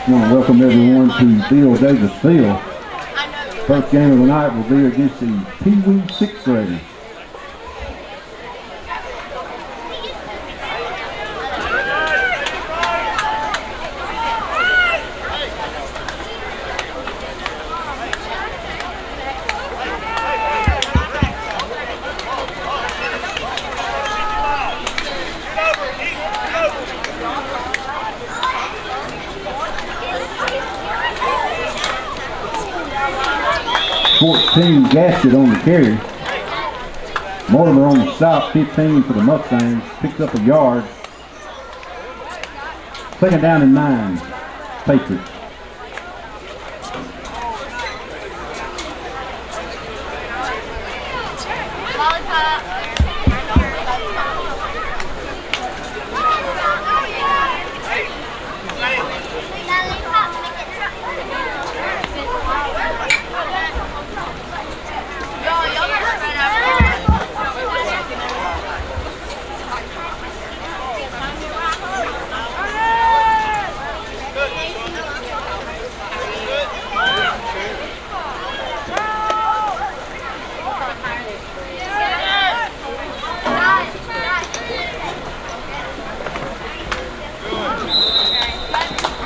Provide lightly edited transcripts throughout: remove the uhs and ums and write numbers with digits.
I want to welcome everyone to Bill Davis Field. First game of the night will be against the Pee Wee 6th graders. Team Gasket on the carry. Mortimer on the stop, 15 for the Mustangs. Picks up a yard. Second down and 9. Patriots.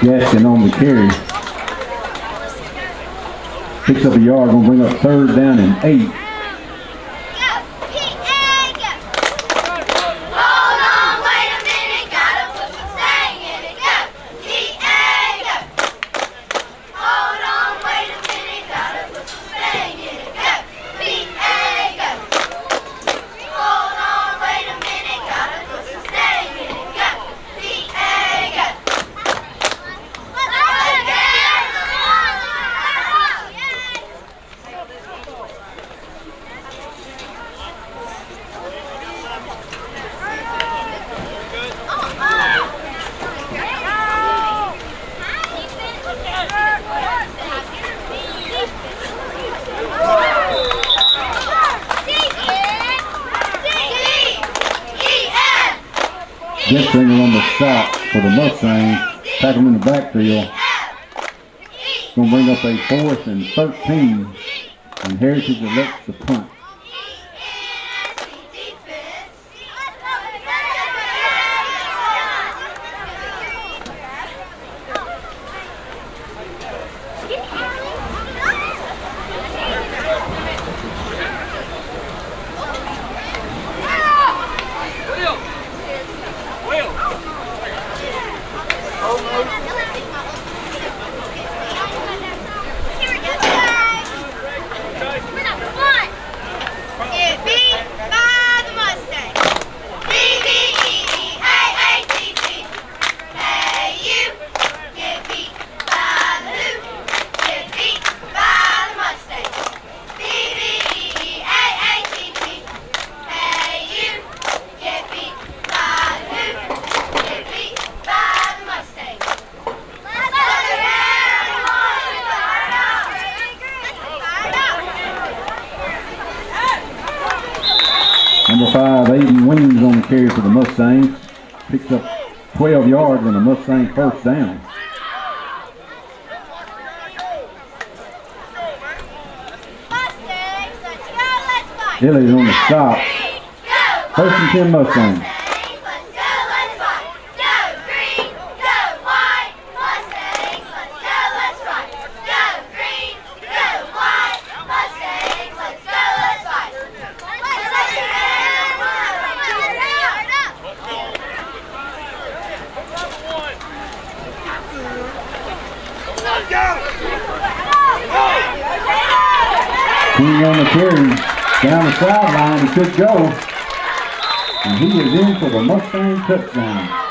Gaskin on the carry. Picks up a yard, gonna bring up third down and 8. Getzinger on the stop for the Mustangs. Tackle him in the backfield. Going to bring up a 4th and 13. And Heritage elects the punt. Number 5, Aiden Wings on the carry for the Mustangs. Picks up 12 yards and a Mustang first down. Hilly's on the stop. First and 10 Mustangs. King on the carry, down the sideline, he could go, and he is in for the Mustang touchdown.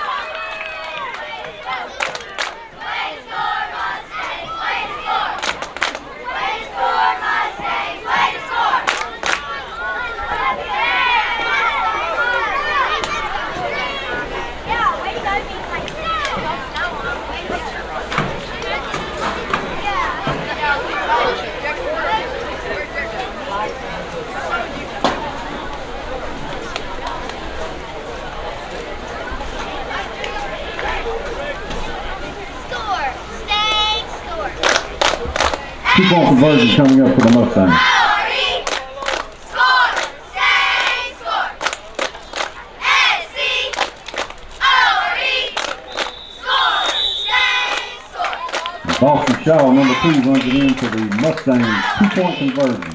Two-point conversion coming up for the Mustangs. Boston Shaw, number 2, runs it in for the Mustangs. Two-point conversion.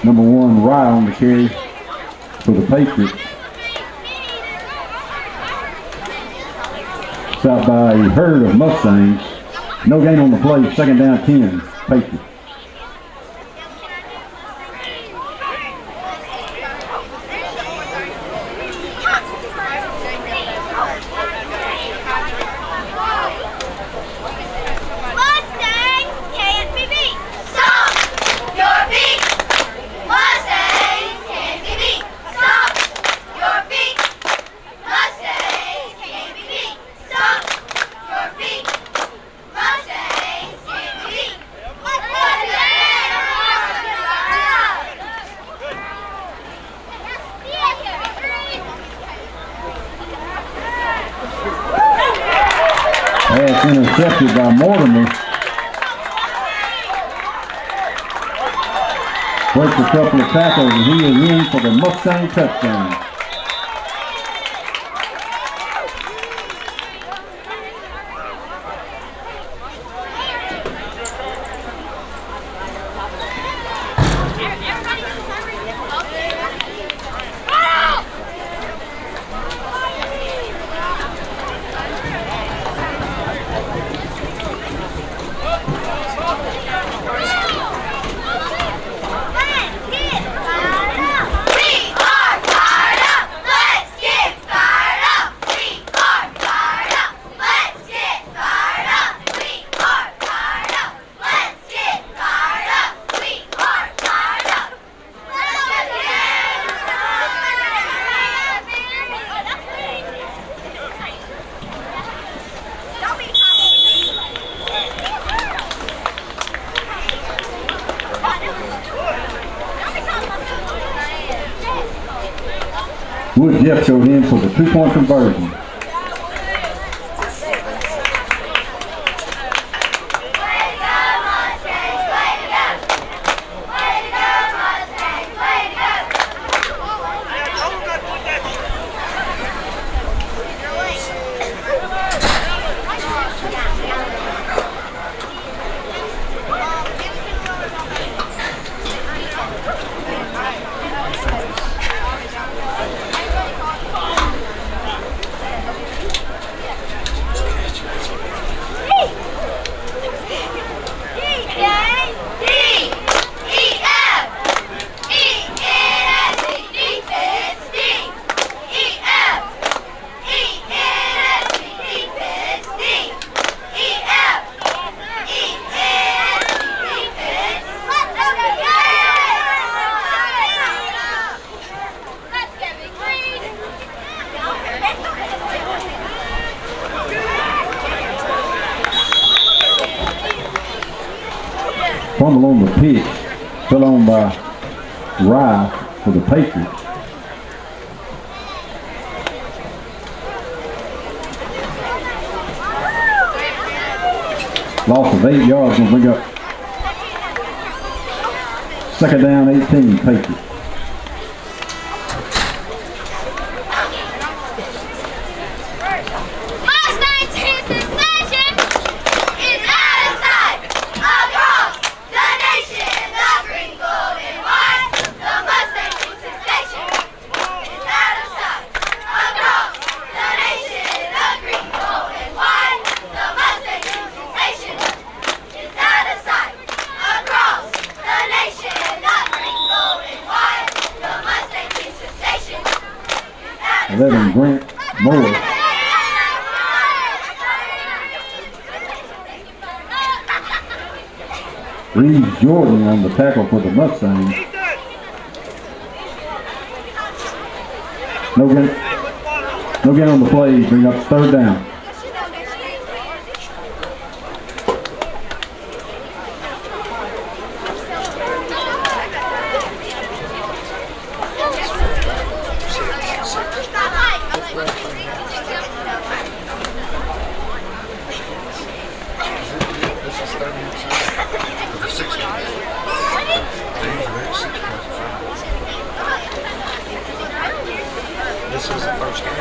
Number 1, Rye on the carry for the Patriots. Stopped by a herd of Mustangs. No gain on the play, second down 10, Patriots. Pass intercepted by Mortimer. Breaks a couple of tackles and he is in for the Mustang touchdown. Wood Jeff showed in for the two-point conversion. fumble on the pitch, fell on by Rice for the Patriots. Loss of 8 yards when we got second down, 18, Patriots. Grant Moore. Reeves Jordan on the tackle for the Mustangs. No gain on the play. Bring up third down. This was the first game.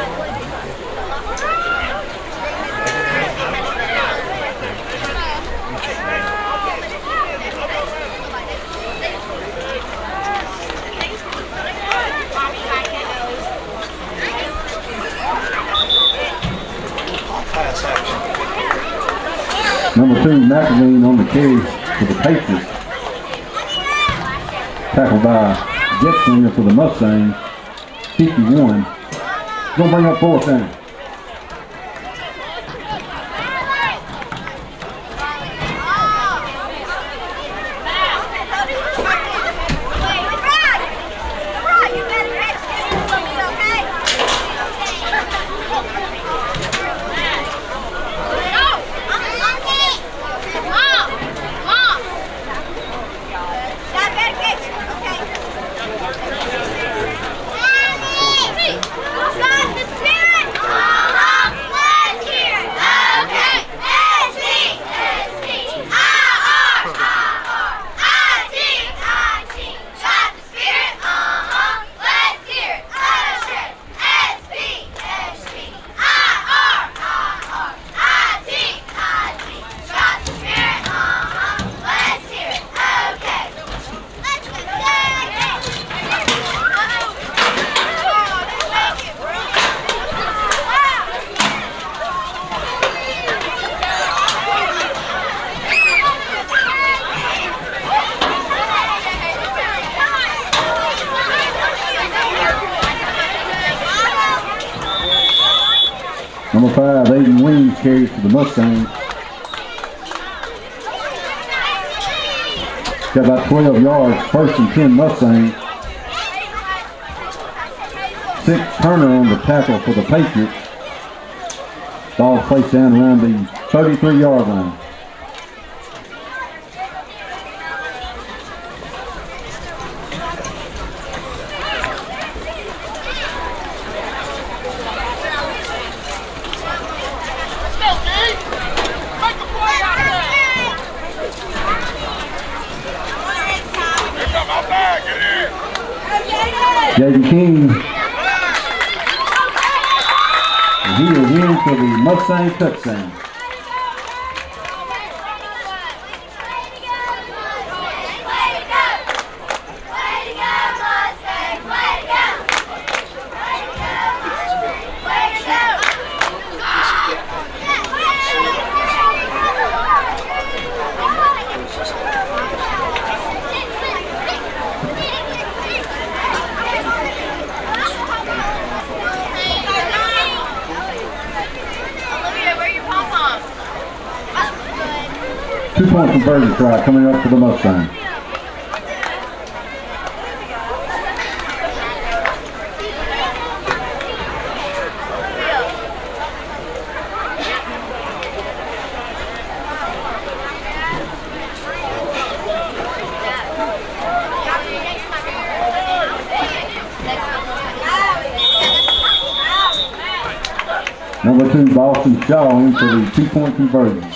Number 2, McElwain on the carry for the Patriots. Tackled by Getzlinger for the Mustangs. 51. Gonna bring up fourth down. Number 5, Aiden Weems carries for the Mustangs. Got about 12 yards, first and 10 Mustangs. 6 Turner on the tackle for the Patriots. Ball placed down around the 33-yard line. J.D. King, and he is in for the Mustang touchdown. Two-point conversion try coming up for the Mustangs. Number 2, Boston Shaw in for the 2-point conversion.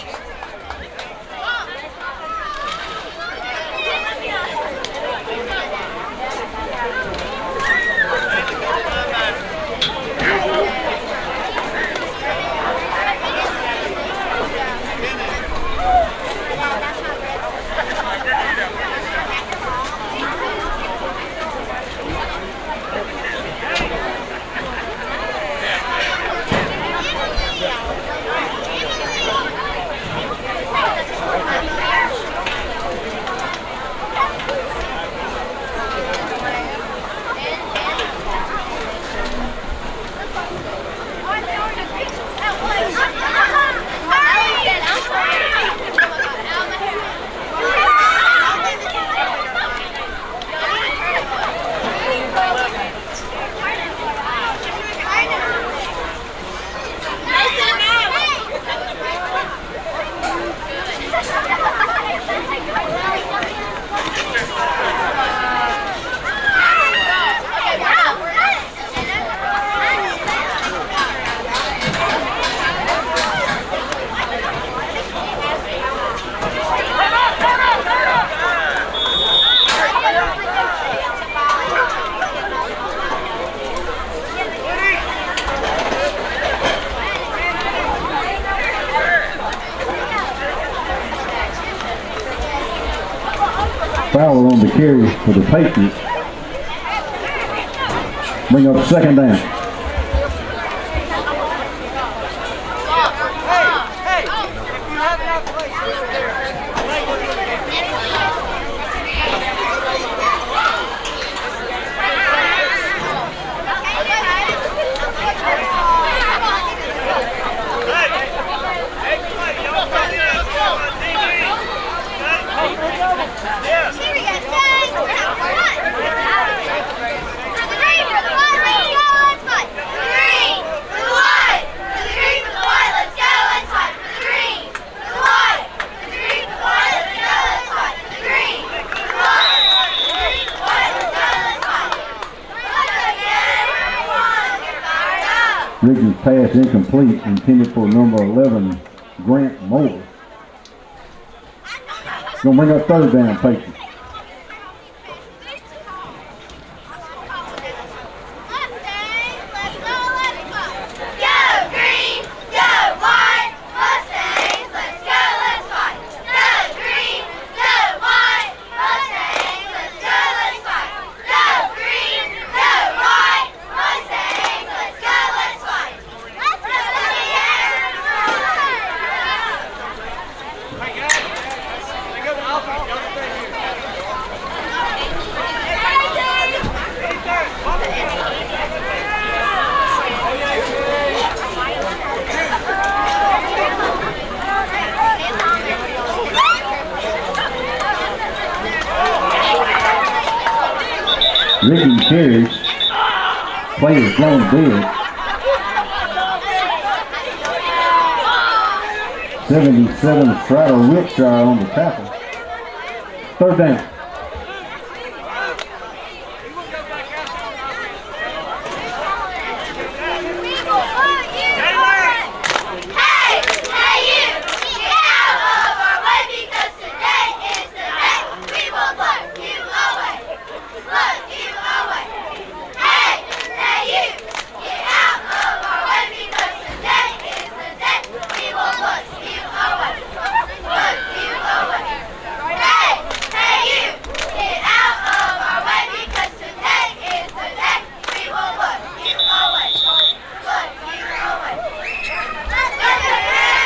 Foul on the carry for the Patriots. Bring up 2nd down. Riggins pass incomplete, intended for number 11, Grant Moore. Gonna bring up 3rd down, Patriots. Riggins carries. Play is blown dead. 77 Straddle Wiltshire on the tackle. 3rd down.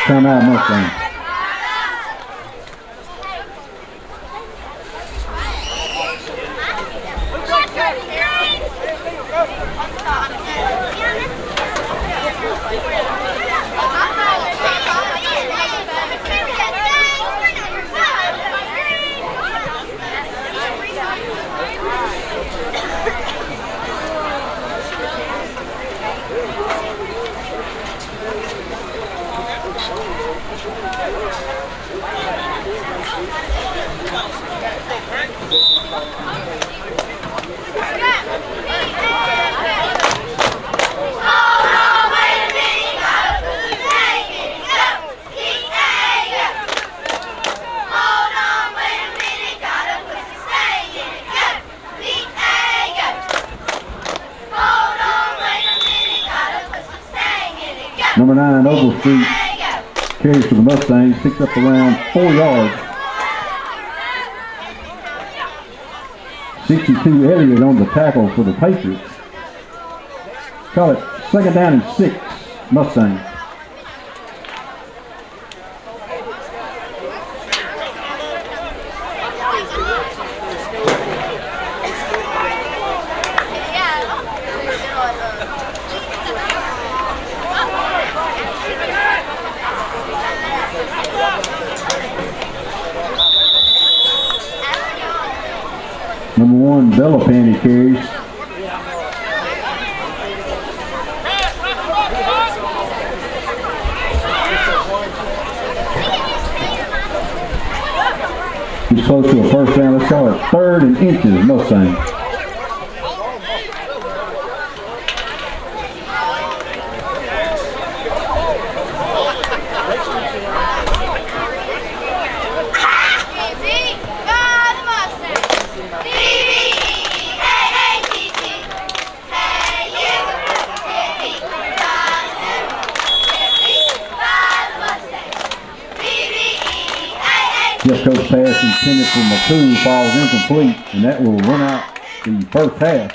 Time out, Mustang. Number 9, Overstreet, carries for the Mustangs, picks up around 4 yards. 62 Elliott on the tackle for the Patriots. Call it 2nd down and 6, Mustangs. Number 1, Bellopanty carries. He's close to a first down. Let's call it 3rd and inches, Mustangs. Left coast pass intended for McCool falls incomplete, and that will run out the first half.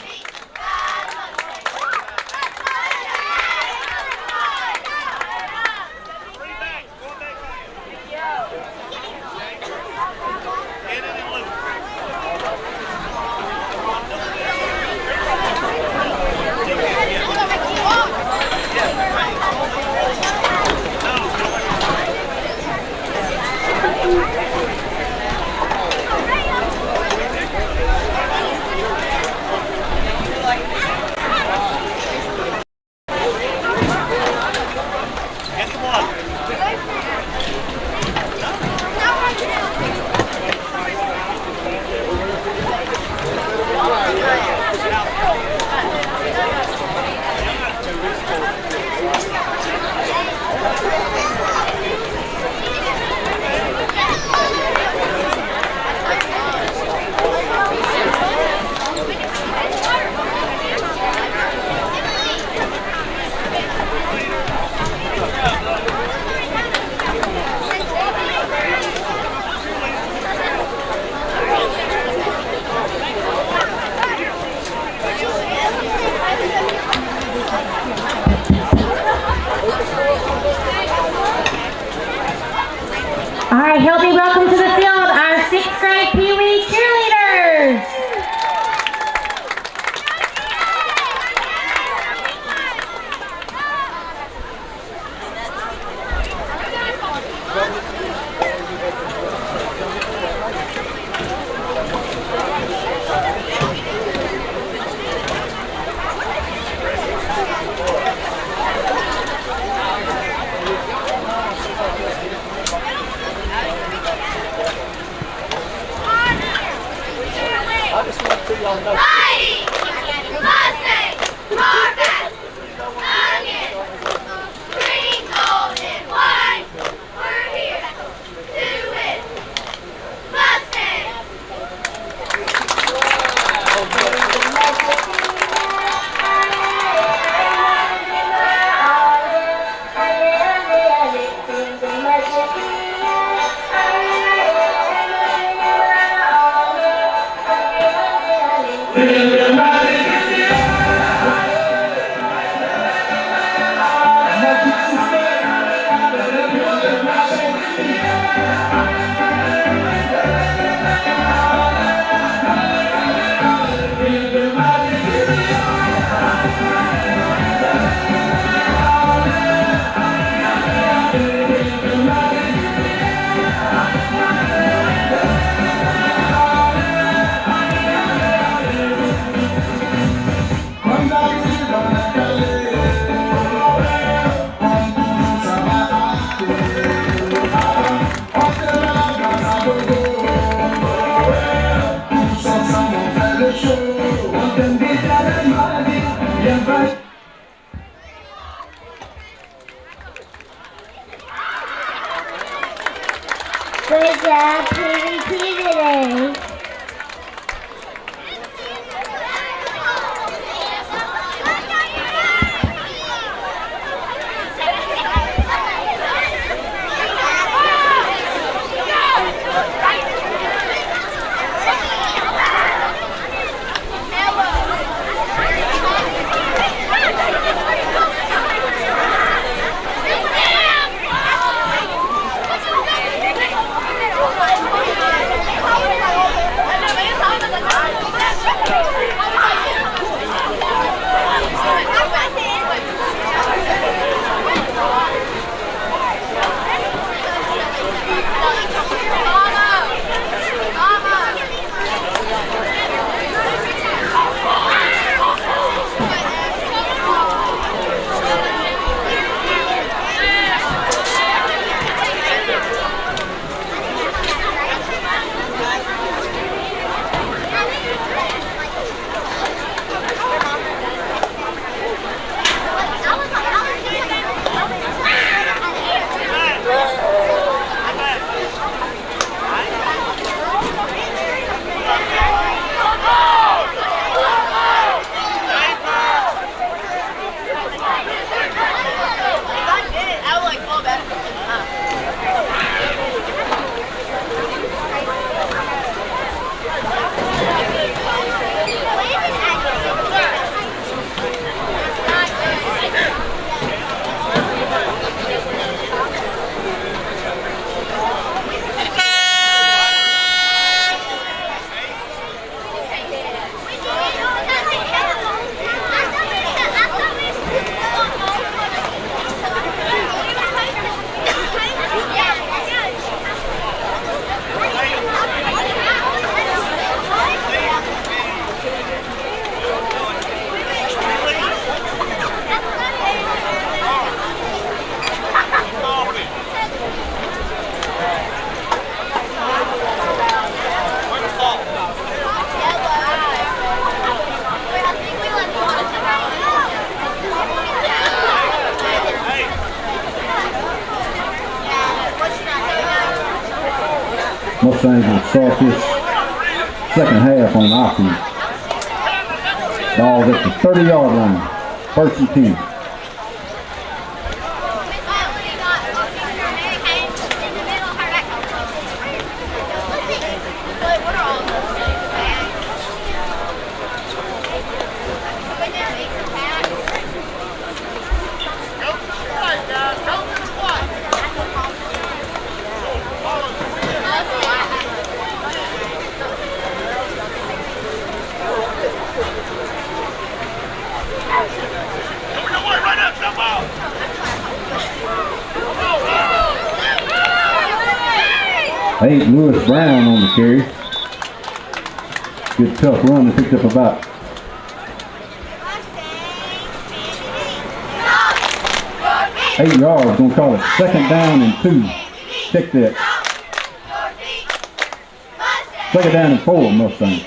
Help me welcome to the field our 6th grade Pee Wee cheerleaders. Mighty Mustangs are fast, again, green, gold, and white. We're here to win. Mustangs. Good job, PVP today. Mustangs will start this second half on offense. Ball's at the 30-yard line. 1st and 10. Eight, Lewis Brown on the carry. Good tough run. They picked up about 8 yards. Gonna call it 2nd down and 2. Check that. 2nd down and 4, Mustangs.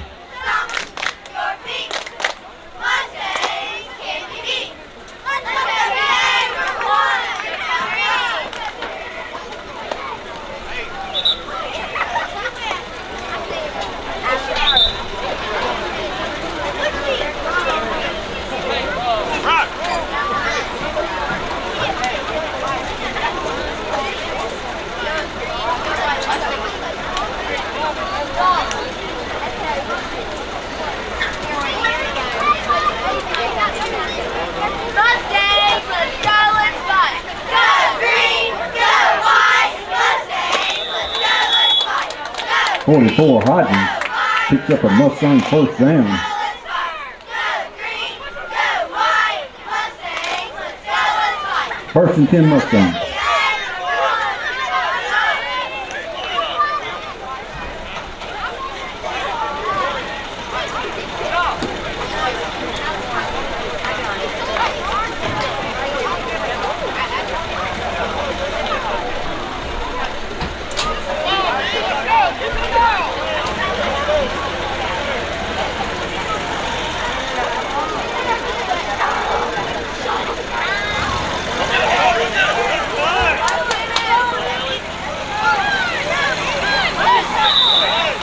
Mustangs, let's go, let's fight. Go green, go white. Mustangs, let's go, let's fight. Go 44, Hodgins picks up a Mustang 1st down. let's fight. Go green, go white. Mustangs, let's go, let's fight. 1st and 10 Mustangs.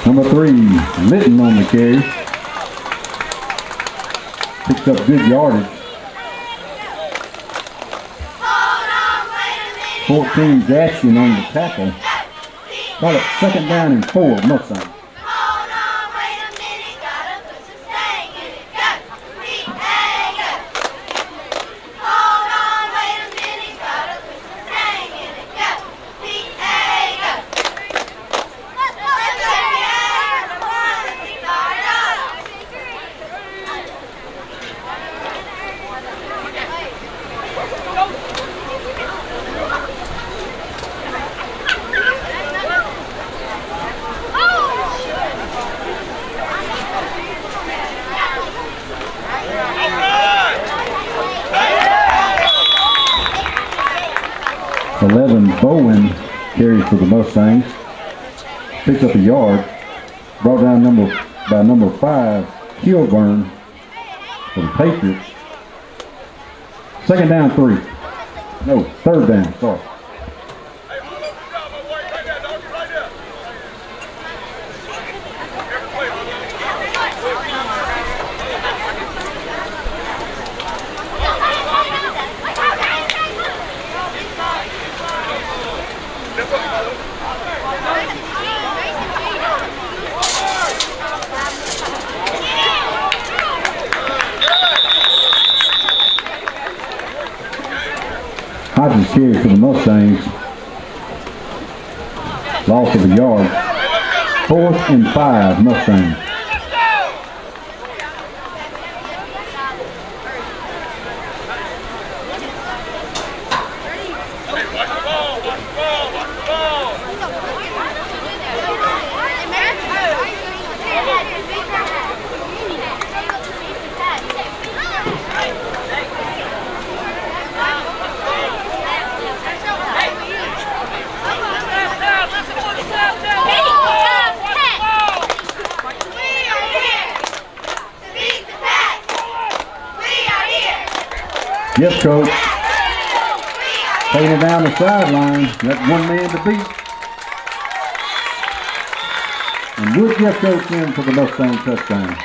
Number 3, Litton on the carry. Picks up good yardage. 14, Jackson on the tackle. Call it 2nd down and 4, Mustang. Hold on, wait a minute, gotta put some stang in it. Go, B-A-Go. Hold on, wait a minute, gotta put some stang in it. Go, B-A-Go. Let's go, let's go, Start 11, Bowen carries for the Mustangs. Picks up a yard. Brought down by number 5, Kilburn for the Patriots. 2nd down, 3. No, 3rd down, sorry. Hodges carries for the Mustangs. Loss of a yard. 4th and 5, Mustangs. Yes, coach. Taking it down the sideline. That's one man to beat. Wood Jeff goes in for the Mustang touchdown.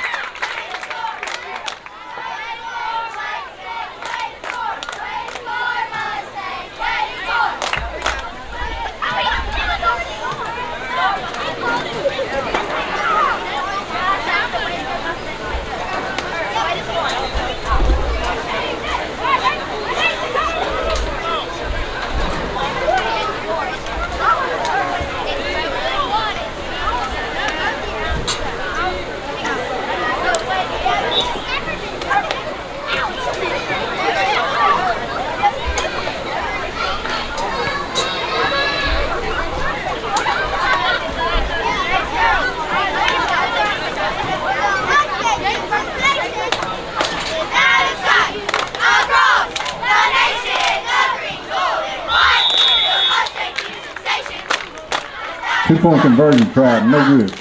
Two-point conversion tried, no good.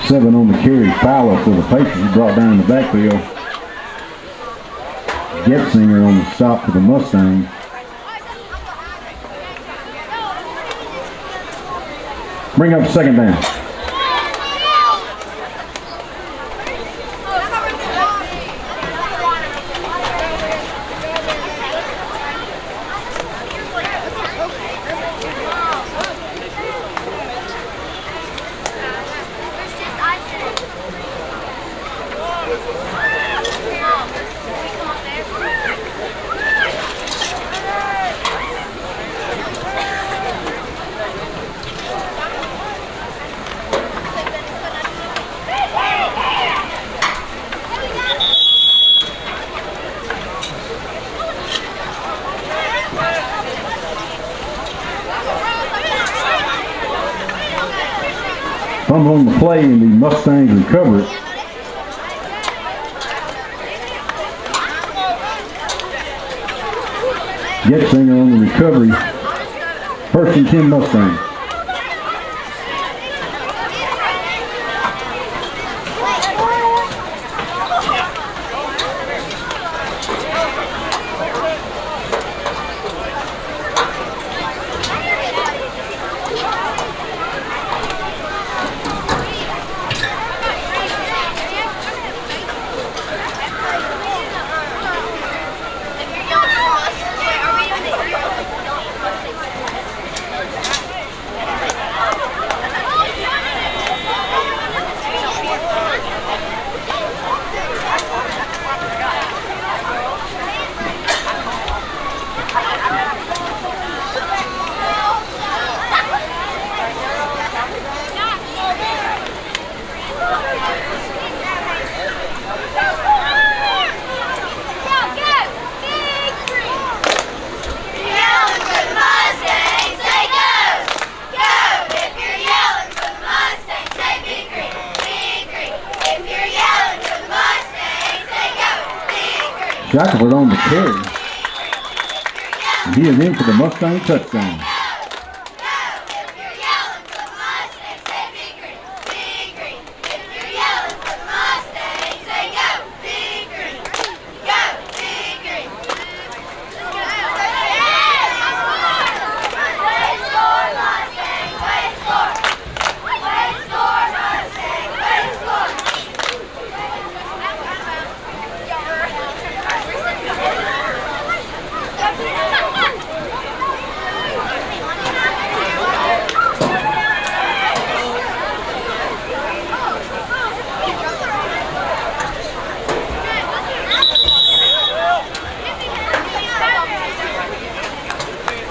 Seven on the carry, Fowler for the Patriots, brought down in the backfield. Getzinger on the stop for the Mustangs. Bring up second down. Fumble on the play and the Mustangs recover it. Getzinger on the recovery. 1st and 10 Mustangs. Shackelford on the carry. He is in for the Mustang touchdown.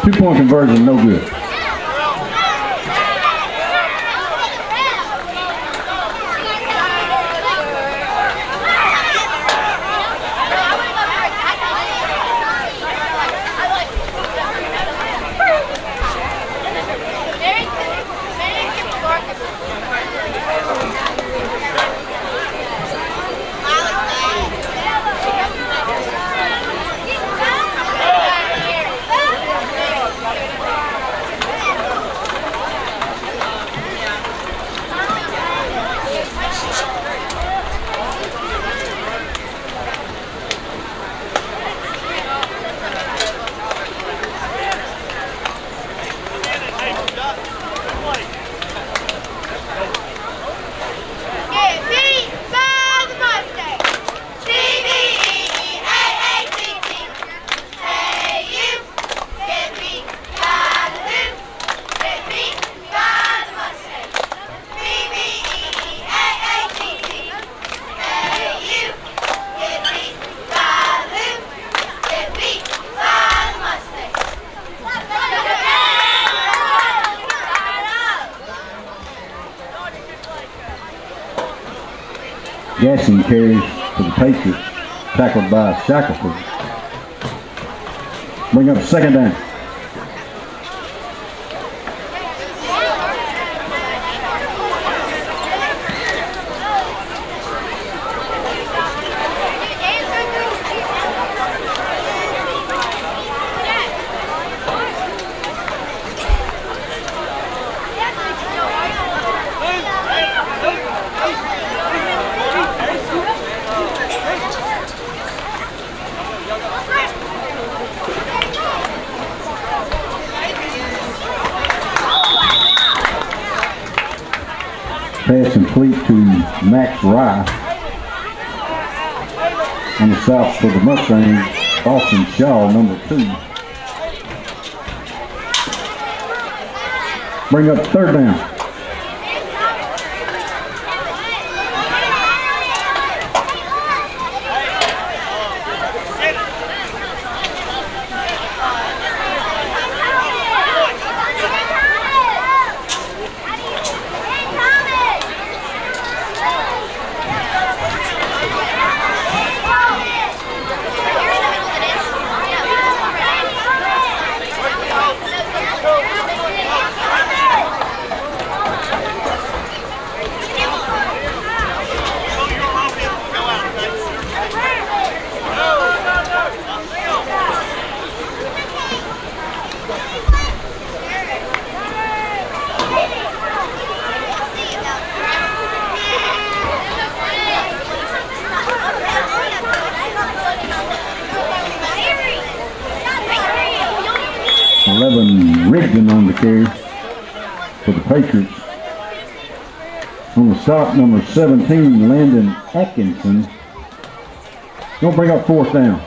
2-point conversion, no good. Gasson carries for the Patriots, tackled by Shackelford. Bring up 2nd down. Pass complete to Max Rye. On the south for the Mustangs, Austin Shaw, number 2. Bring up 3rd down. Rigdon on the carry for the Patriots. On the stop, number 17, Landon Atkinson. Gonna bring up 4th down.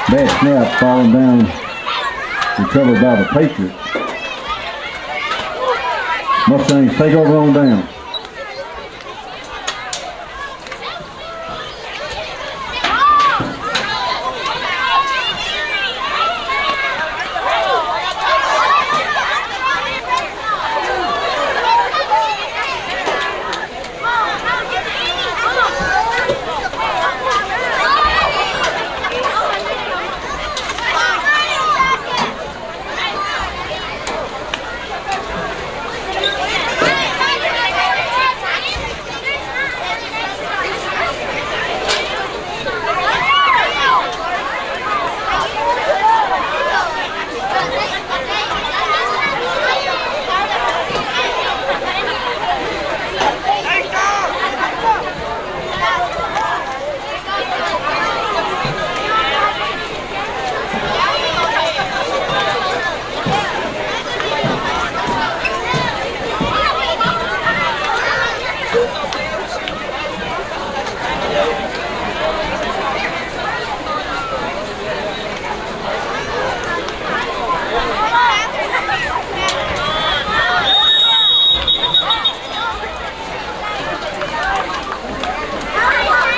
Bad snap, falling down, recovered by the Patriots. Mustangs take over on down.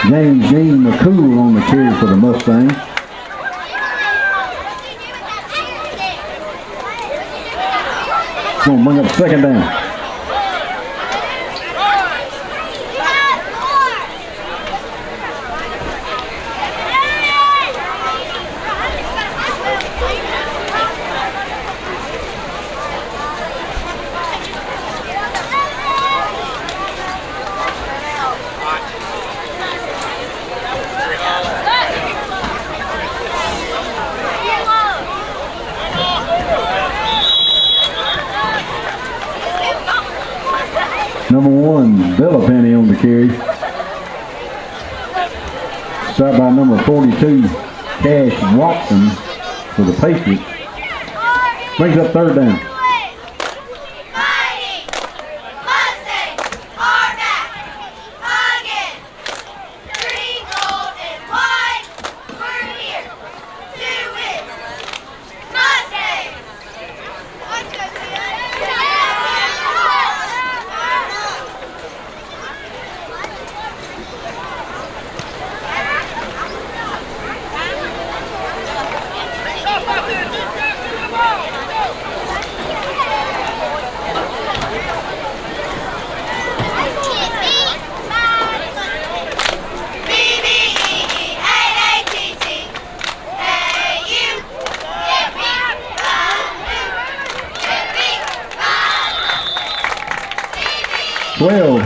James Dean McCool on the carry for the Mustangs. Going to bring up second down. Number 1, Villapenny on the carry. Stopped by number 42, Cash Watson for the Patriots. Brings up third down.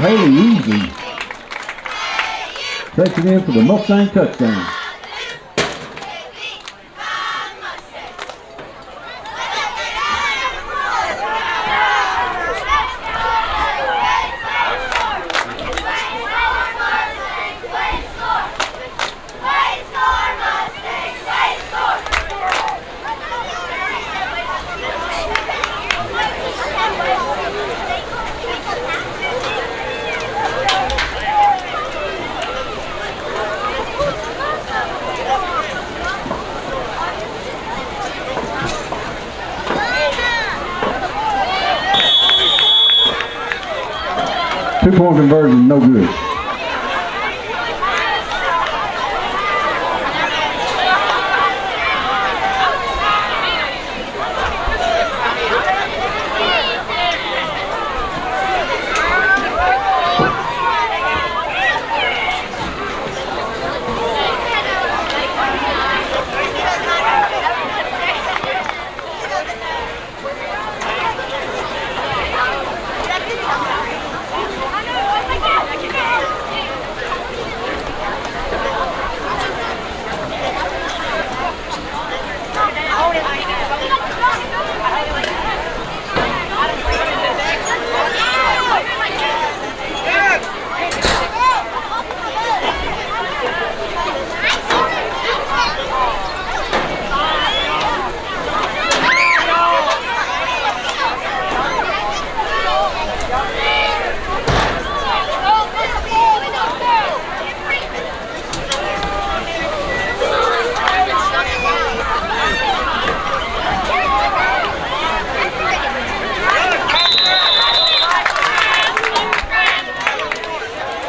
Haley Easy takes it in for the Mustang touchdown. Two-point conversion, no good.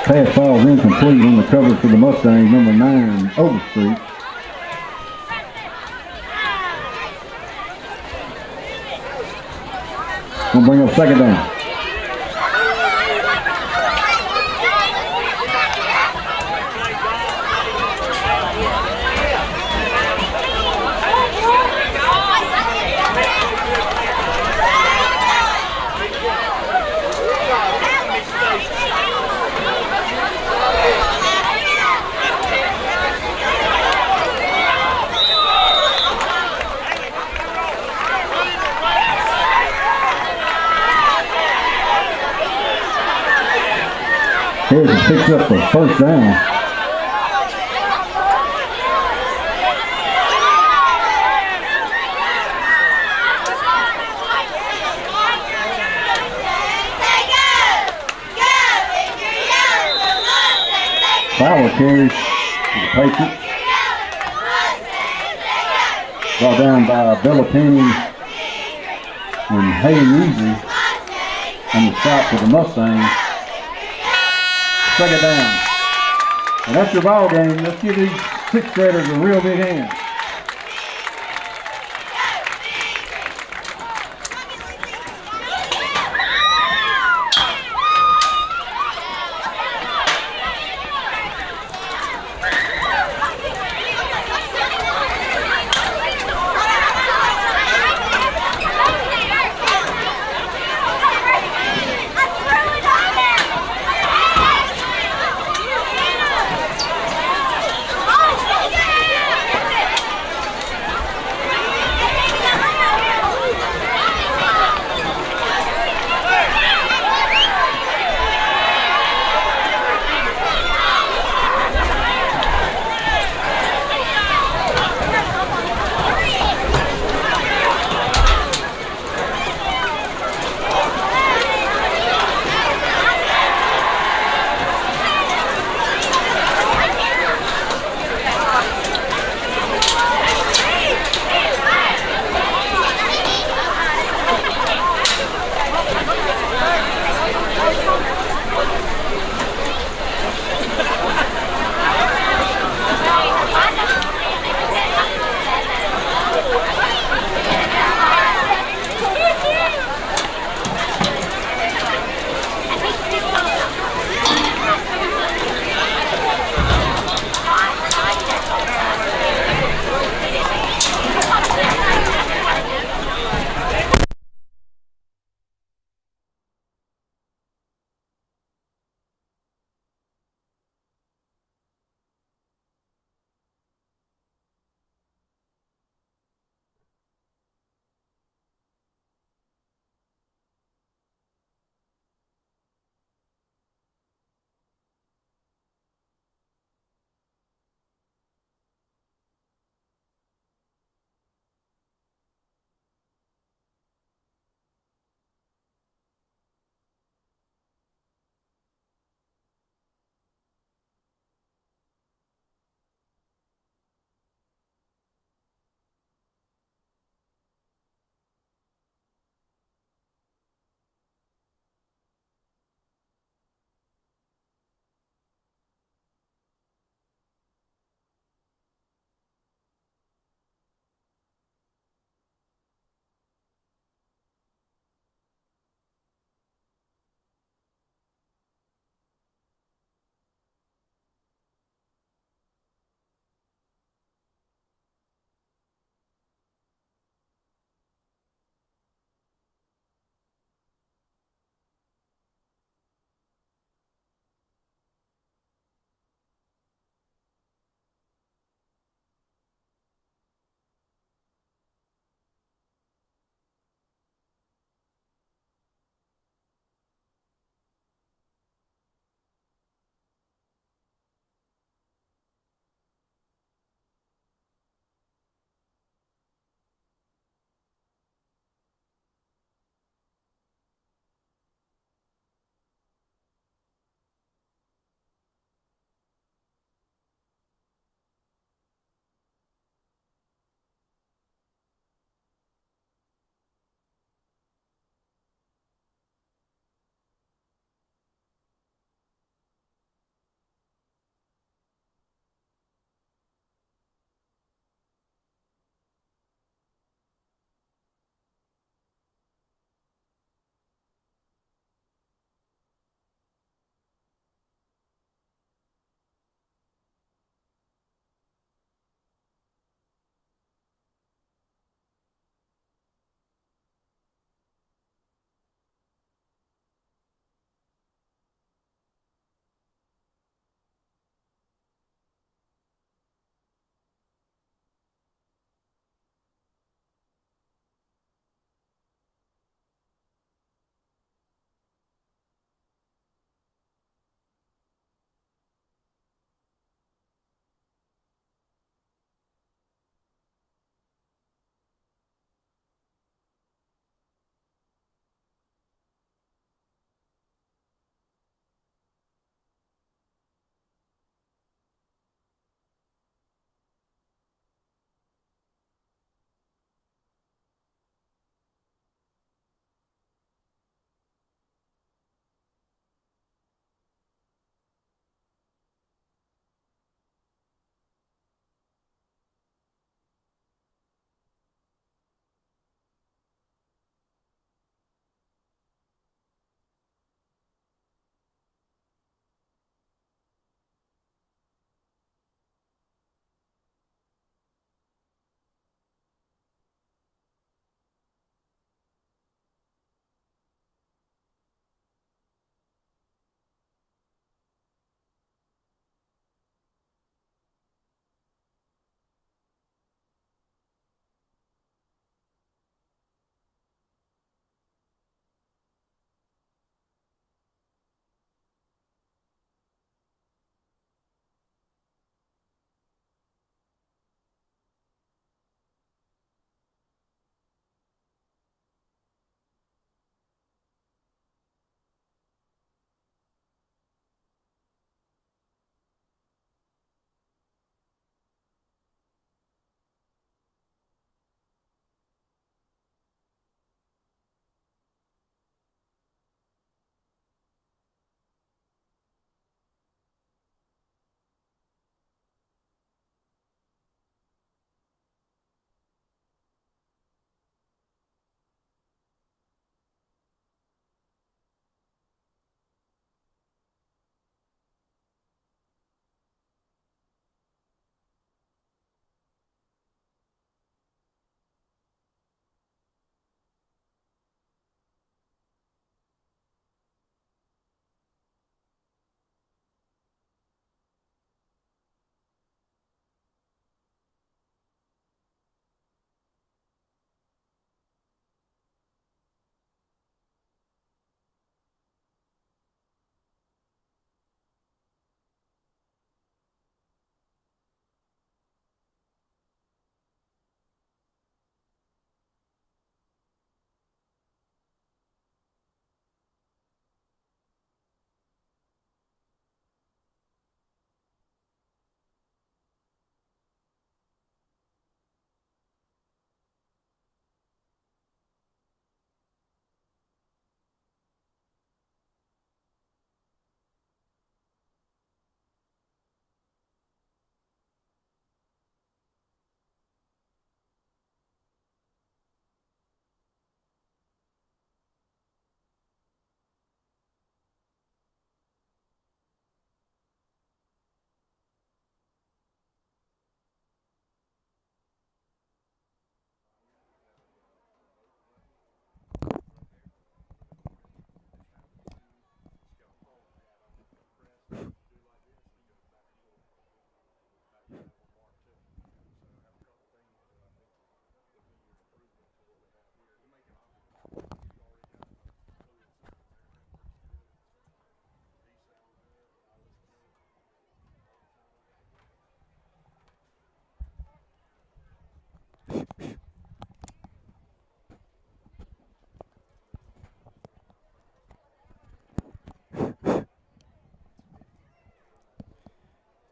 Pass falls incomplete on the cover for the Mustangs, number 9, Overstreet. Gonna bring up second down. Harrison picks up the first down. Fowler carries to the Patriots. Brought down by Villapenny and Haley Easy on the stop for the Mustangs. Second down. And that's your ball game. Let's give these sixth graders a real big hand.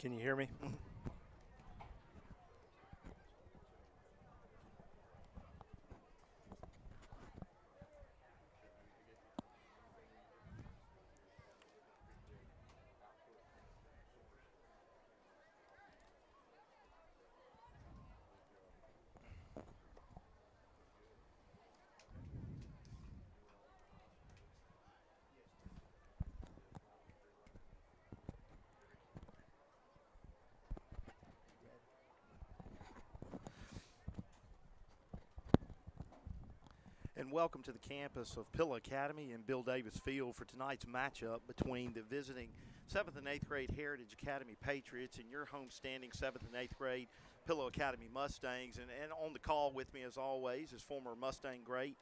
Can you hear me? And welcome to the campus of Pillow Academy and Bill Davis Field for tonight's matchup between the visiting 7th and 8th grade Heritage Academy Patriots and your homestanding 7th and 8th grade Pillow Academy Mustangs. And on the call with me, as always, is former Mustang great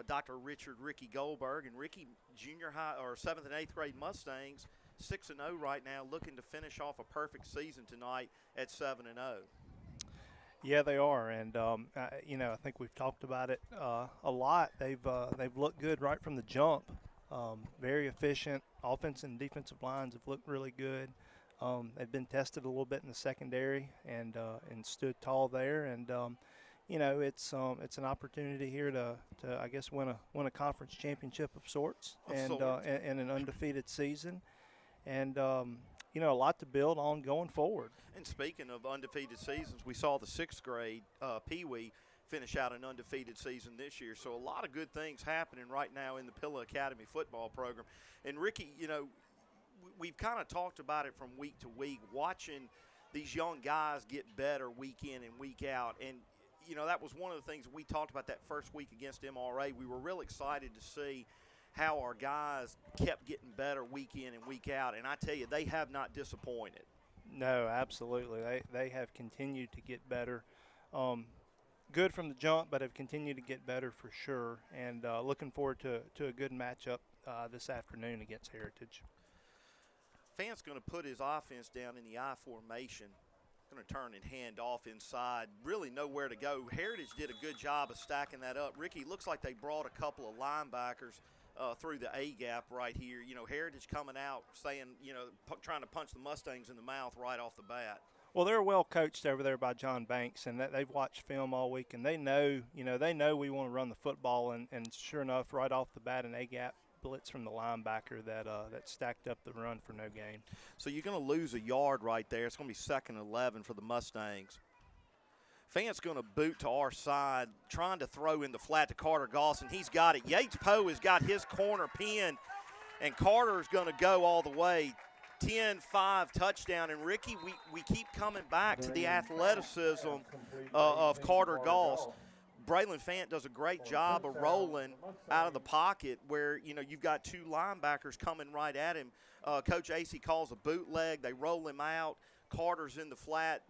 Dr. Richard Ricky Goldberg. And Ricky, junior high or 7th and 8th grade Mustangs, 6-0 right now, looking to finish off a perfect season tonight at 7-0. Yeah, they are, and I think we've talked about it a lot. They've looked good right from the jump. Very efficient. Offense and defensive lines have looked really good. They've been tested a little bit in the secondary and stood tall there. And it's an opportunity here to I guess win a conference championship of sorts, and an undefeated season, and a lot to build on going forward. And speaking of undefeated seasons, we saw the 6th grade Pee Wee finish out an undefeated season this year. So a lot of good things happening right now in the Pillow Academy football program. And Ricky, we've kind of talked about it from week to week, watching these young guys get better week in and week out. And, that was one of the things we talked about that first week against MRA. We were real excited to see how our guys kept getting better week in and week out. And I tell you, they have not disappointed. No, absolutely. They have continued to get better. Good from the jump, but have continued to get better for sure. And looking forward to a good matchup this afternoon against Heritage. Fant's going to put his offense down in the I formation. Going to turn and hand off inside. Really nowhere to go. Heritage did a good job of stacking that up. Ricky, looks like they brought a couple of linebackers through the A gap right here. Heritage coming out saying, trying to punch the Mustangs in the mouth right off the bat. Well, they're well coached over there by John Banks, and they've watched film all week, and they know we want to run the football, and sure enough, right off the bat, an A gap blitz from the linebacker that stacked up the run for no gain. So you're going to lose a yard right there. It's going to be 2nd and 11 for the Mustangs. Fant's going to boot to our side, trying to throw in the flat to Carter Gosson. He's got it. Yates Poe has got his corner pinned, and Carter's going to go all the way. 10-5 touchdown. And, Ricky, we keep coming back to the athleticism of Carter Goss. Braylon Fant does a great job of rolling out of the pocket where, you've got two linebackers coming right at him. Coach Acey calls a bootleg. They roll him out. Carter's in the flat.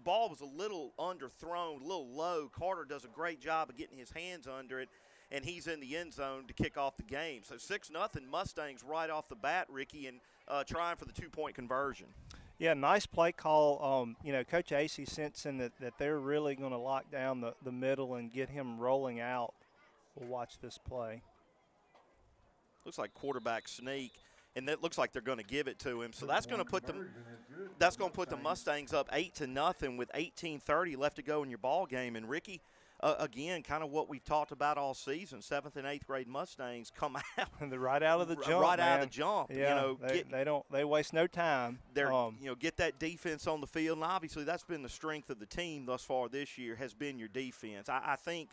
Ball was a little underthrown, a little low. Carter does a great job of getting his hands under it, and he's in the end zone to kick off the game. So 6-0 Mustangs right off the bat, Ricky, and trying for the 2-point conversion. Yeah, nice play call. Coach Acey sensing that they're really going to lock down the middle and get him rolling out. We'll watch this play. Looks like quarterback sneak, and that looks like they're going to give it to him. So that's going to put the Mustangs up 8-0 with 18:30 left to go in your ball game. And Ricky, again, kind of what we've talked about all season. 7th and 8th grade Mustangs come out. They're right out of the jump. Right out of the jump. Yeah, they waste no time. They're get that defense on the field, and obviously that's been the strength of the team thus far this year has been your defense. I think,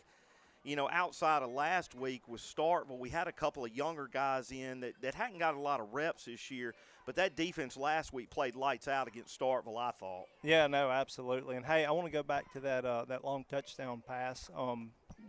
outside of last week with Starkville, we had a couple of younger guys in that hadn't got a lot of reps this year, but that defense last week played lights out against Starkville, I thought. Yeah, no, absolutely. And, hey, I want to go back to that long touchdown pass.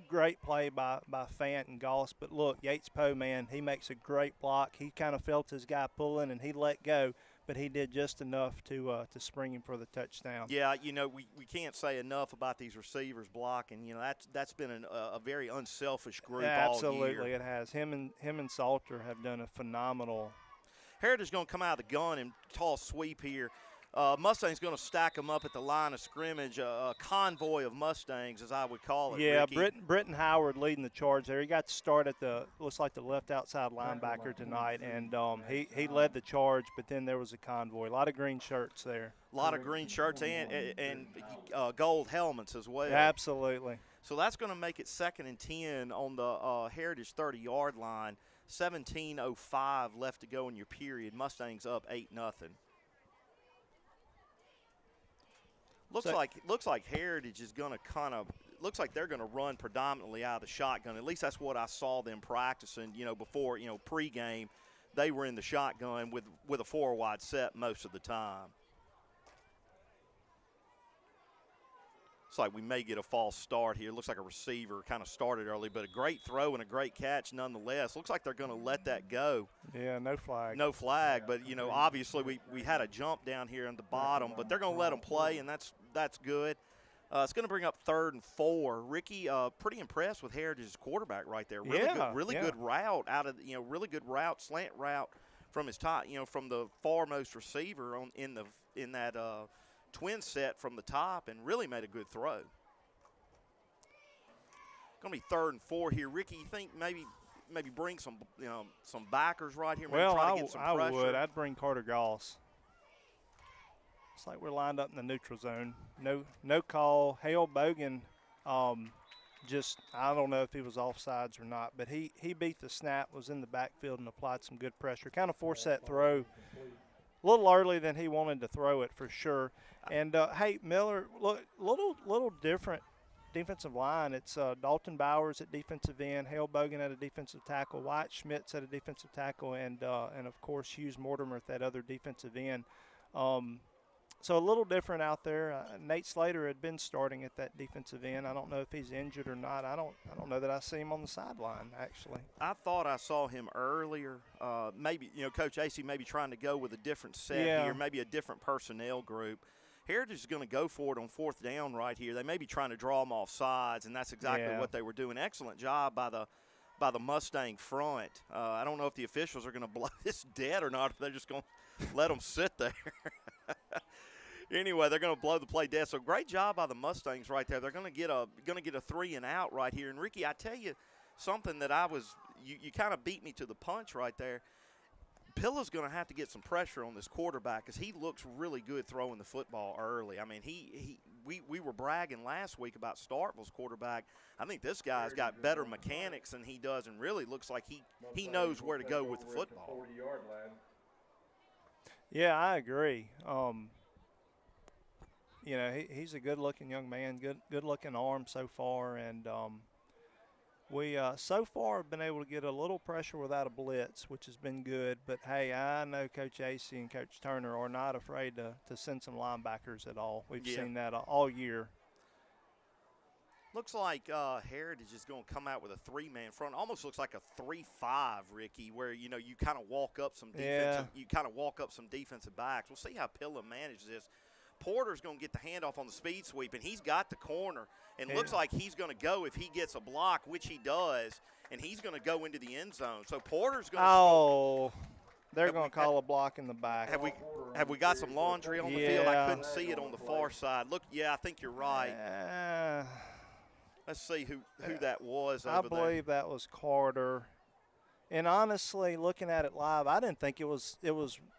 Great play by Fant and Goss. But, look, Yates Poe, man, he makes a great block. He kind of felt his guy pulling, and he let go, but he did just enough to spring him for the touchdown. Yeah, we can't say enough about these receivers blocking. That's been a very unselfish group all year. Absolutely, it has. Him and Salter have done a phenomenal. Heritage going to come out of the gun and toss sweep here. Mustang's going to stack them up at the line of scrimmage, a convoy of Mustangs, as I would call it. Yeah, Ricky. Britton Howard leading the charge there. He got to start at looks like the left outside linebacker tonight, and he led the charge, but then there was a convoy. A lot of green shirts there. A lot of green shirts and gold helmets as well. Absolutely. So that's going to make it 2nd and 10 on the Heritage 30-yard line. 17:05 left to go in your period. Mustangs up 8-0. Looks like Heritage is going to looks like they're going to run predominantly out of the shotgun. At least that's what I saw them practicing. Before pregame, they were in the shotgun with a 4-wide set most of the time. Looks like we may get a false start here. Looks like a receiver kind of started early, but a great throw and a great catch nonetheless. Looks like they're going to let that go. Yeah, no flag. No flag, but, obviously we had a jump down here in the bottom, but they're going to let them play, and that's good. It's going to bring up 3rd and 4. Ricky, pretty impressed with Heritage's quarterback right there. Really good route out of really good route, slant route from his top, from the foremost receiver in that twin set from the top, and really made a good throw. Going to be 3rd and 4 here. Ricky, you think maybe bring some backers right here? Maybe try to get some pressure? I would. I'd bring Carter Goss. It's like we're lined up in the neutral zone. No call. Hale Bogan, I don't know if he was offsides or not, but he beat the snap, was in the backfield, and applied some good pressure. Kind of forced that throw a little early than he wanted to throw it for sure. And, hey, Miller, look, little different defensive line. It's Dalton Bowers at defensive end, Hale Bogan at a defensive tackle, Wyatt Schmitz at a defensive tackle, and of course, Hughes Mortimer at that other defensive end. So a little different out there. Nate Slater had been starting at that defensive end. I don't know if he's injured or not. I don't know that I see him on the sideline, actually. I thought I saw him earlier. Maybe, Coach Acey maybe trying to go with a different set here, maybe a different personnel group. Heritage is going to go for it on 4th down right here. They may be trying to draw them off sides, and that's exactly what they were doing. Excellent job by the Mustang front. I don't know if the officials are going to blow this dead or not, if they're just going to let them sit there. Anyway, they're going to blow the play dead. So great job by the Mustangs right there. They're going to get a 3 and out right here. And Ricky, I tell you something that you kind of beat me to the punch right there. Pilla's going to have to get some pressure on this quarterback because he looks really good throwing the football early. I mean, we were bragging last week about Starkville's quarterback. I think this guy's got better mechanics than he does, and really looks like he knows where to go with the football. Yeah, I agree. He's a good-looking young man, good-looking arm so far, and we so far have been able to get a little pressure without a blitz, which has been good. But, hey, I know Coach Acey and Coach Turner are not afraid to send some linebackers at all. We've seen that all year. Looks like Heritage is going to come out with a 3-man front. Almost looks like a 3-5, Ricky, where you kind of walk up some defensive backs. We'll see how Pilla manages this. Porter's going to get the handoff on the speed sweep, and he's got the corner. And looks like he's going to go if he gets a block, which he does, and he's going to go into the end zone. So Porter's going to – Oh, they're going to call a block in the back. Have we got some laundry on the field? I couldn't see it on the far side. Look, I think you're right. Let's see who that was over there. I believe that was Carter. And honestly, looking at it live, I didn't think it was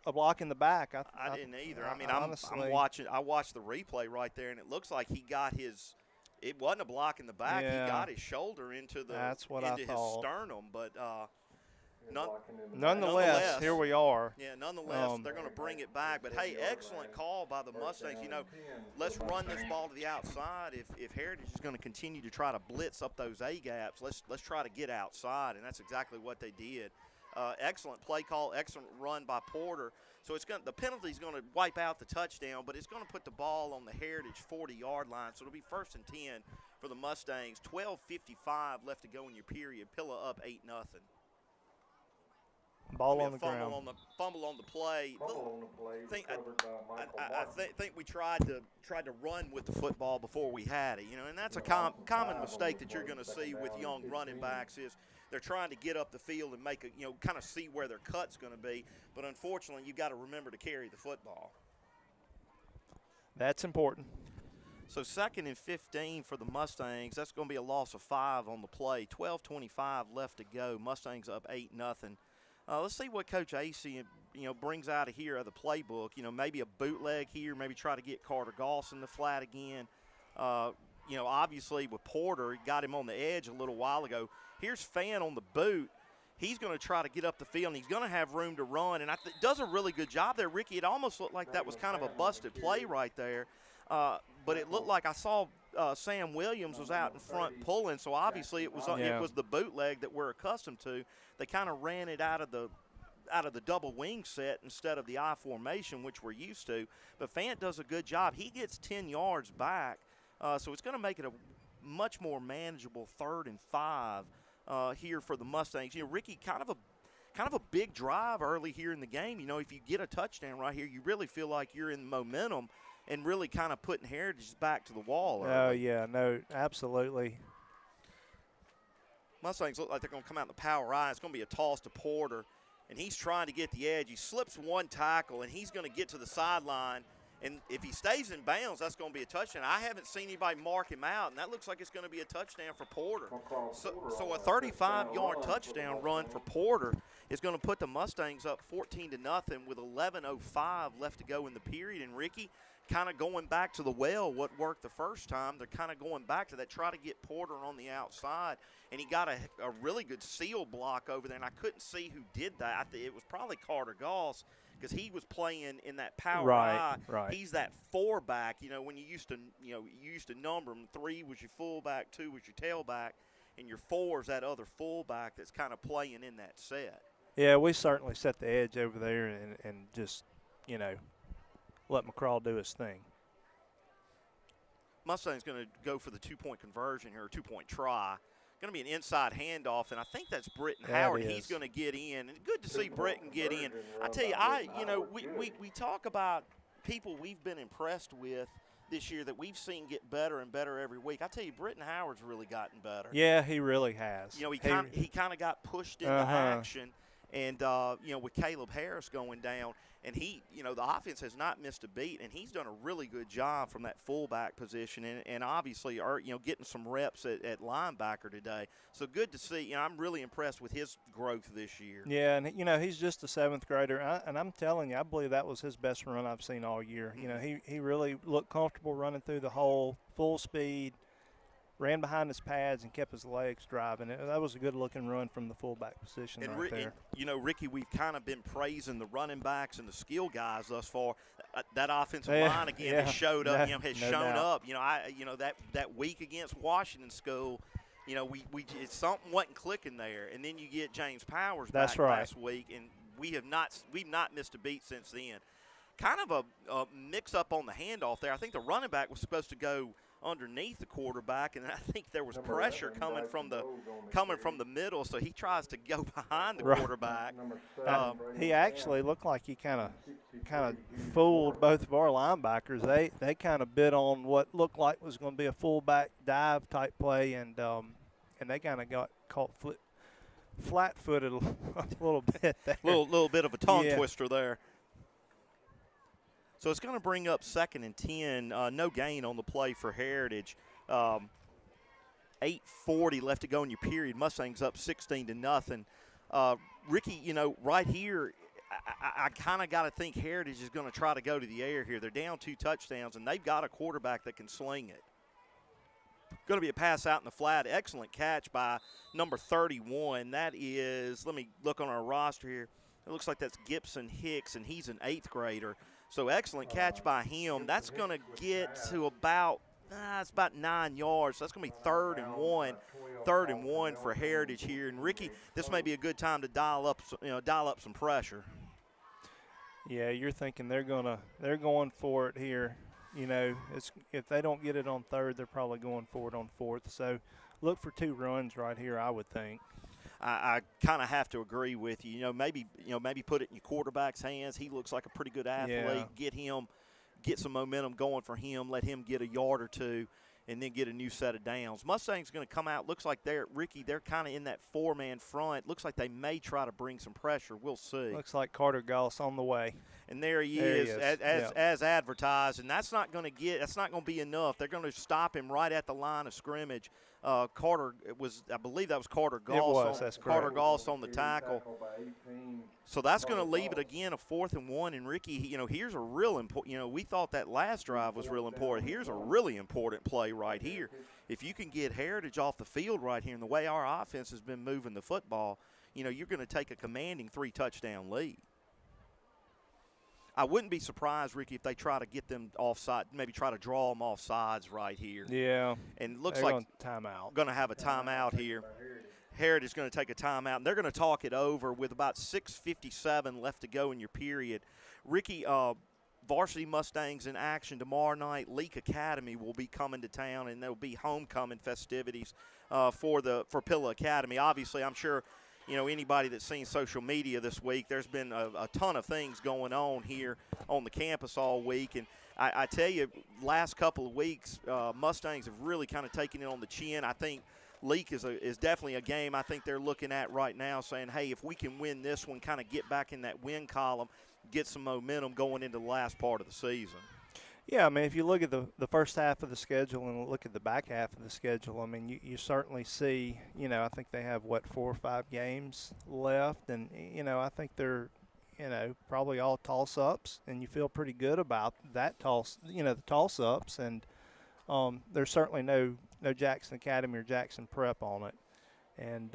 a block in the back. I didn't either. I mean, I'm watching. I watched the replay right there, and it looks like he got his. It wasn't a block in the back. Yeah. He got his shoulder into his sternum, but nonetheless, here we are. Yeah, nonetheless, they're going to bring it back. But hey, excellent call by the Mustangs. Let's run this ball to the outside. If Heritage is going to continue to try to blitz up those A gaps, let's try to get outside, and that's exactly what they did. Excellent play call, excellent run by Porter. So the penalty is going to wipe out the touchdown, but it's going to put the ball on the Heritage 40-yard line. So it'll be 1st and 10 for the Mustangs. 12:55 left to go in your period. Pilla up 8-0. Ball on the ground. Fumble on the play. I think we tried to run with the football before we had it, and that's a common mistake that you're going to see with young running backs is they're trying to get up the field and make kind of see where their cut's going to be. But unfortunately, you've got to remember to carry the football. That's important. So 2nd and 15 for the Mustangs. That's going to be a loss of 5 on the play. 12:25 left to go. Mustangs up 8-0. Let's see what Coach Acey, brings out of here of the playbook. Maybe a bootleg here. Maybe try to get Carter Goss in the flat again. Obviously with Porter, he got him on the edge a little while ago. Here's Fan on the boot. He's going to try to get up the field, and he's going to have room to run. And does a really good job there, Ricky. It almost looked like that was kind of a busted play right there. But it looked like I saw Sam Williams was out in front pulling, so obviously it was the bootleg that we're accustomed to. They kind of ran it out of the double wing set instead of the I formation, which we're used to. But Fant does a good job. He gets 10 yards back, so it's going to make it a much more manageable 3rd and 5 here for the Mustangs. Ricky, kind of a big drive early here in the game. If you get a touchdown right here, you really feel like you're in momentum and really kind of putting Heritage back to the wall. Oh, yeah, no, absolutely. Mustangs look like they're going to come out in the power I. It's going to be a toss to Porter, and he's trying to get the edge. He slips one tackle, and he's going to get to the sideline. And if he stays in bounds, that's going to be a touchdown. I haven't seen anybody mark him out, and that looks like it's going to be a touchdown for Porter. So a 35-yard touchdown run for Porter is going to put the Mustangs up 14-0 with 11:05 left to go in the period. And Ricky, kind of going back to the what worked the first time. They're kind of going back to that, try to get Porter on the outside. And he got a really good seal block over there, and I couldn't see who did that. It was probably Carter Goss, because he was playing in that power I. Right. He's that 4-back. When you used to number them. 3 was your fullback, 2 was your tailback, and your 4 is that other fullback that's kind of playing in that set. Yeah, we certainly set the edge over there and just, let McCraw do his thing. Mustang's going to go for the 2-point conversion here, or 2-point try. Going to be an inside handoff, and I think that's Britton Howard. He's going to get in, and good to see Britton get in. I tell you, we talk about people we've been impressed with this year that we've seen get better and better every week. I tell you, Britton Howard's really gotten better. Yeah, he really has. He kind of got pushed into action, and with Caleb Harris going down. And he, the offense has not missed a beat, and he's done a really good job from that fullback position, and obviously, getting some reps at linebacker today. So good to see. I'm really impressed with his growth this year. Yeah, and he's just a 7th grader, and I'm telling you, I believe that was his best run I've seen all year. He really looked comfortable running through the hole, full speed. Ran behind his pads and kept his legs driving. That was a good-looking run from the fullback position right there. Ricky, we've kind of been praising the running backs and the skill guys thus far. That offensive line again has showed up. Has shown up. That week against Washington School. Something wasn't clicking there, and then you get James Powers back last week, and we've not missed a beat since then. Kind of a mix-up on the handoff there. I think the running back was supposed to go underneath the quarterback, and I think there was pressure coming from the middle, so he tries to go behind the quarterback. He actually looked like he kind of fooled both of our linebackers. They kind of bid on what looked like was going to be a fullback dive type play, and they kind of got caught flat-footed a little bit there. Little bit of a tongue twister there. So it's going to bring up 2nd and 10. No gain on the play for Heritage. 8:40 left to go in your period. Mustangs up 16-0. Ricky, right here, I kind of got to think Heritage is going to try to go to the air here. They're down 2 touchdowns, and they've got a quarterback that can sling it. Going to be a pass out in the flat. Excellent catch by number 31. That is, let me look on our roster here. It looks like that's Gibson Hicks, and he's an 8th grader. So excellent catch by him. That's going to get to about 9 yards. So that's going to be 3rd and 1. 3rd and 1 for Heritage here. And Ricky, this may be a good time to dial up some pressure. Yeah, you're thinking they're going for it here. If they don't get it on 3rd, they're probably going for it on 4th. So look for 2 runs right here, I would think. I kind of have to agree with you. Maybe put it in your quarterback's hands. He looks like a pretty good athlete. Yeah. Get some momentum going for him. Let him get a yard or 2, and then get a new set of downs. Mustang's going to come out. Looks like they're kind of in that 4-man front. Looks like they may try to bring some pressure. We'll see. Looks like Carter Goss on the way. And there he There he is, is. as advertised, and that's not going to be enough. They're going to stop him right at the line of scrimmage. Carter, I believe that was Carter Goss. It was, that's Carter correct. Goss on the tackle. So that's going to leave it again a 4th and 1. And Ricky, here's a real important. We thought that last drive was real important. Here's a really important play right here. If you can get Heritage off the field right here, and the way our offense has been moving the football, you're going to take a commanding 3-touchdown lead. I wouldn't be surprised, Ricky, if they try to get them offside, maybe try to draw them off sides right here. Yeah. And it looks They're like timeout. going to have a timeout here. Heritage is going to take a timeout, and they're going to talk it over with about 6:57 left to go in your period. Ricky, Varsity Mustangs in action tomorrow night. Leak Academy will be coming to town, and there will be homecoming festivities for Pilla Academy. Obviously, I'm sure – anybody that's seen social media this week, there's been a ton of things going on here on the campus all week. And I tell you, last couple of weeks, Mustangs have really kind of taken it on the chin. I think Leak is definitely a game I think they're looking at right now, saying, hey, if we can win this one, kind of get back in that win column, get some momentum going into the last part of the season. Yeah, I mean, if you look at the first half of the schedule and look at the back half of the schedule, I mean, you certainly see, I think they have, 4 or 5 games left. And, I think they're, probably all toss-ups. And you feel pretty good about that the toss-ups. And there's certainly no Jackson Academy or Jackson Prep on it. And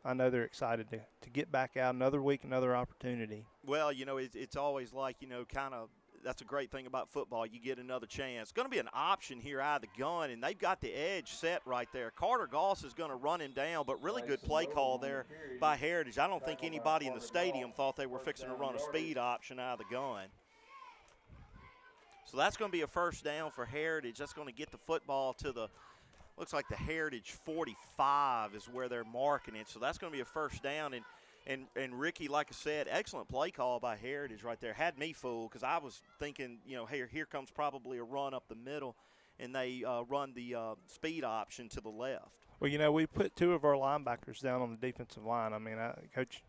I know they're excited to get back out another week, another opportunity. Well, it's always like, kind of, that's a great thing about football. You get another chance. It's going to be an option here out of the gun, and they've got the edge set right there. Carter Goss is going to run him down, but really good play call there by Heritage. I don't think anybody in the stadium thought they were fixing to run a speed option out of the gun. So that's going to be a first down for Heritage. That's going to get the football to looks like the Heritage 45 is where they're marking it. So that's going to be a first down. And Ricky, like I said, excellent play call by Heritage right there. Had me fooled because I was thinking, here comes probably a run up the middle, and they run the speed option to the left. Well, we put 2 of our linebackers down on the defensive line. I mean,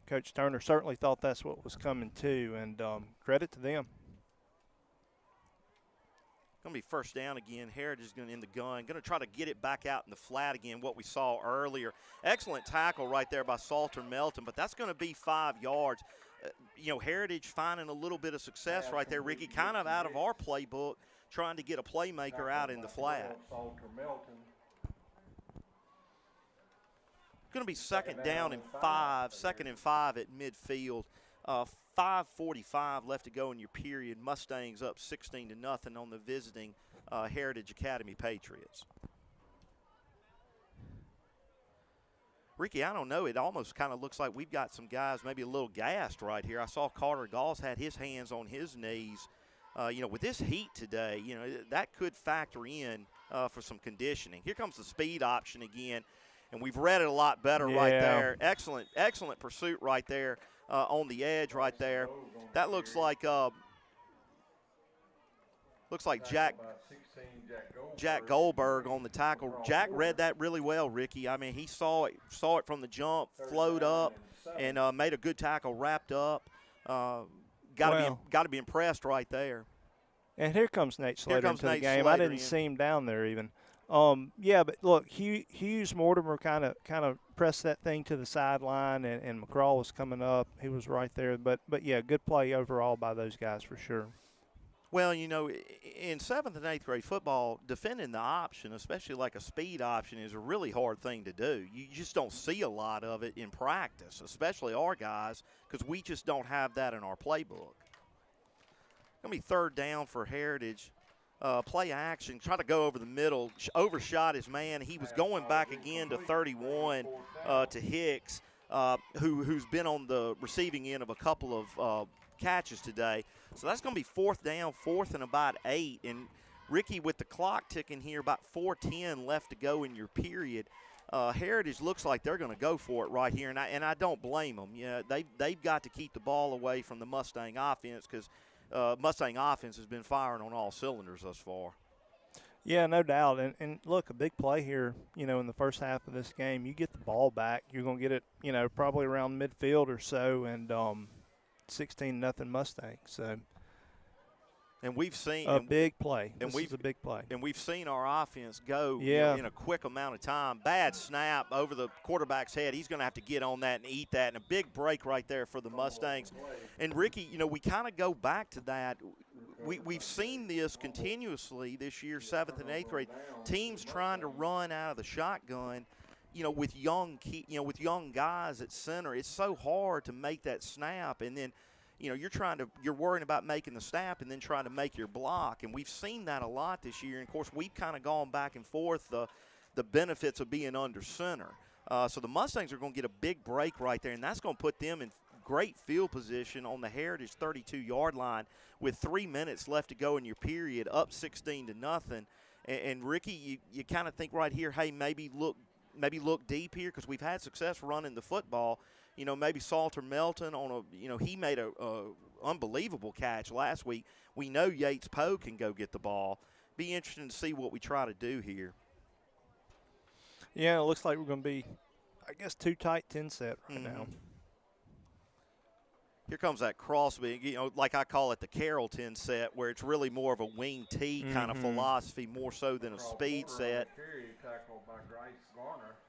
Coach Turner certainly thought that's what was coming too, and credit to them. Going to be first down again. Heritage is going to in the gun. Going to try to get it back out in the flat again, what we saw earlier. Excellent tackle right there by Salter Melton, but that's going to be 5 yards. Heritage finding a little bit of success right there, Ricky, kind of out of our playbook, trying to get a playmaker out in the flat. Going to be second and 5 at midfield. 5:45 left to go in your period. Mustangs up 16-0 on the visiting Heritage Academy Patriots. Ricky, I don't know. It almost kind of looks like we've got some guys maybe a little gassed right here. I saw Carter Goss had his hands on his knees. With this heat today, that could factor in for some conditioning. Here comes the speed option again, and we've read it a lot better right there. Excellent pursuit right there. On the edge right there. That looks like Jack Goldberg on the tackle. Jack read that really well, Ricky. I mean, he saw it from the jump, flowed up, and made a good tackle, wrapped up. Got to be impressed right there. And here comes Nate Slater into the game. Slater I didn't see him down there even. Yeah, but look, Hughes Mortimer kind of pressed that thing to the sideline, and McCraw was coming up. He was right there. But yeah, good play overall by those guys for sure. Well, in 7th and 8th grade football, defending the option, especially like a speed option, is a really hard thing to do. You just don't see a lot of it in practice, especially our guys, because we just don't have that in our playbook. Going to be third down for Heritage. Play action, try to go over the middle, overshot his man. He was going back again to 31 to Hicks, who's been on the receiving end of a couple of catches today. So that's going to be fourth down, 4th and about 8. And Ricky, with the clock ticking here, about 4:10 left to go in your period. Heritage looks like they're going to go for it right here, and I don't blame them. Yeah, they've got to keep the ball away from the Mustang offense because Mustang offense has been firing on all cylinders thus far. Yeah, no doubt. And look, a big play here, in the first half of this game. You get the ball back. You're going to get it, probably around midfield or so. And, 16-0 Mustangs. So And we've seen a big play. and This is a big play. And we've seen our offense go Yeah. in a quick amount of time. Bad snap over the quarterback's head. He's going to have to get on that and eat that. And a big break right there for the Mustangs. And, Ricky, we kind of go back to that. We've seen this continuously this year, 7th and 8th grade. Teams trying to run out of the shotgun, with young guys at center. It's so hard to make that snap. And then, you're worrying about making the snap and then trying to make your block. And we've seen that a lot this year. And, of course, we've kind of gone back and forth the benefits of being under center. So the Mustangs are going to get a big break right there, and that's going to put them in great field position on the Heritage 32-yard line with 3 minutes left to go in your period, up 16-0. And Ricky, you kind of think right here, hey, maybe look deep here because we've had success running the football. Maybe Salter Melton he made a unbelievable catch last week. We know Yates Poe can go get the ball. Be interesting to see what we try to do here. Yeah, it looks like we're going to be, I guess, too tight 10 set right now. Here comes that Crosby, like I call it the Carrollton set, where it's really more of a wing tee kind of philosophy, more so than a speed set.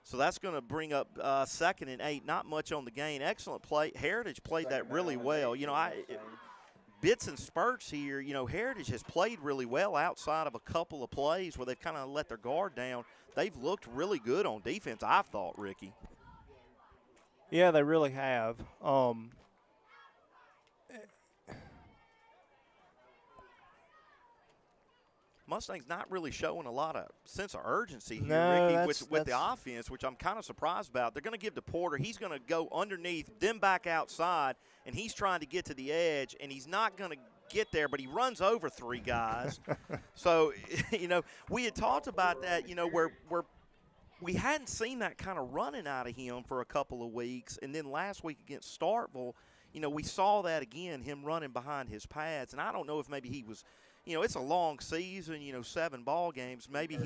So that's going to bring up 2nd and 8. Not much on the gain. Excellent play. Heritage played that really well. Bits and spurts here. Heritage has played really well outside of a couple of plays where they've kind of let their guard down. They've looked really good on defense, I thought, Ricky. Yeah, they really have. Mustangs not really showing a lot of sense of urgency here, No, Ricky, with the offense, which I'm kind of surprised about. They're going to give to Porter. He's going to go underneath, then back outside, and he's trying to get to the edge, and he's not going to get there, but he runs over 3 guys. So, we had talked about that, where we hadn't seen that kind of running out of him for a couple of weeks, and then last week against Starkville, we saw that again, him running behind his pads, and I don't know if maybe he was – it's a long season, 7 ball games. Maybe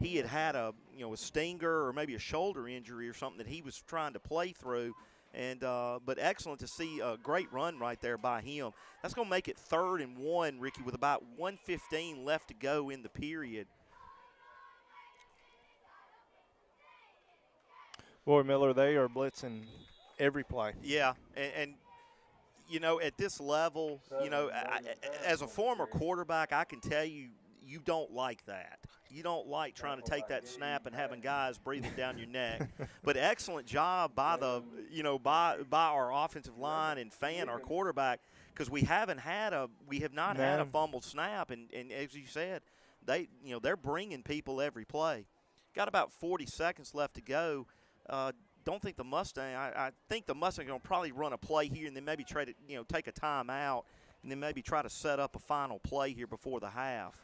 he had a stinger or maybe a shoulder injury or something that he was trying to play through. And but excellent to see a great run right there by him. That's going to make it 3rd and 1, Ricky, with about 1:15 left to go in the period. Boy, Miller, they are blitzing every play. Yeah, and at this level, as a former quarterback, I can tell you, you don't like that. You don't like trying to take that snap and having guys breathing down your neck. But excellent job by by our offensive line and Fan, our quarterback, because we have not had a fumbled snap, and as you said, they're bringing people every play. Got about 40 seconds left to go. Don't think the Mustang. I think the Mustang are going to probably run a play here and then maybe try to take a timeout and then maybe try to set up a final play here before the half.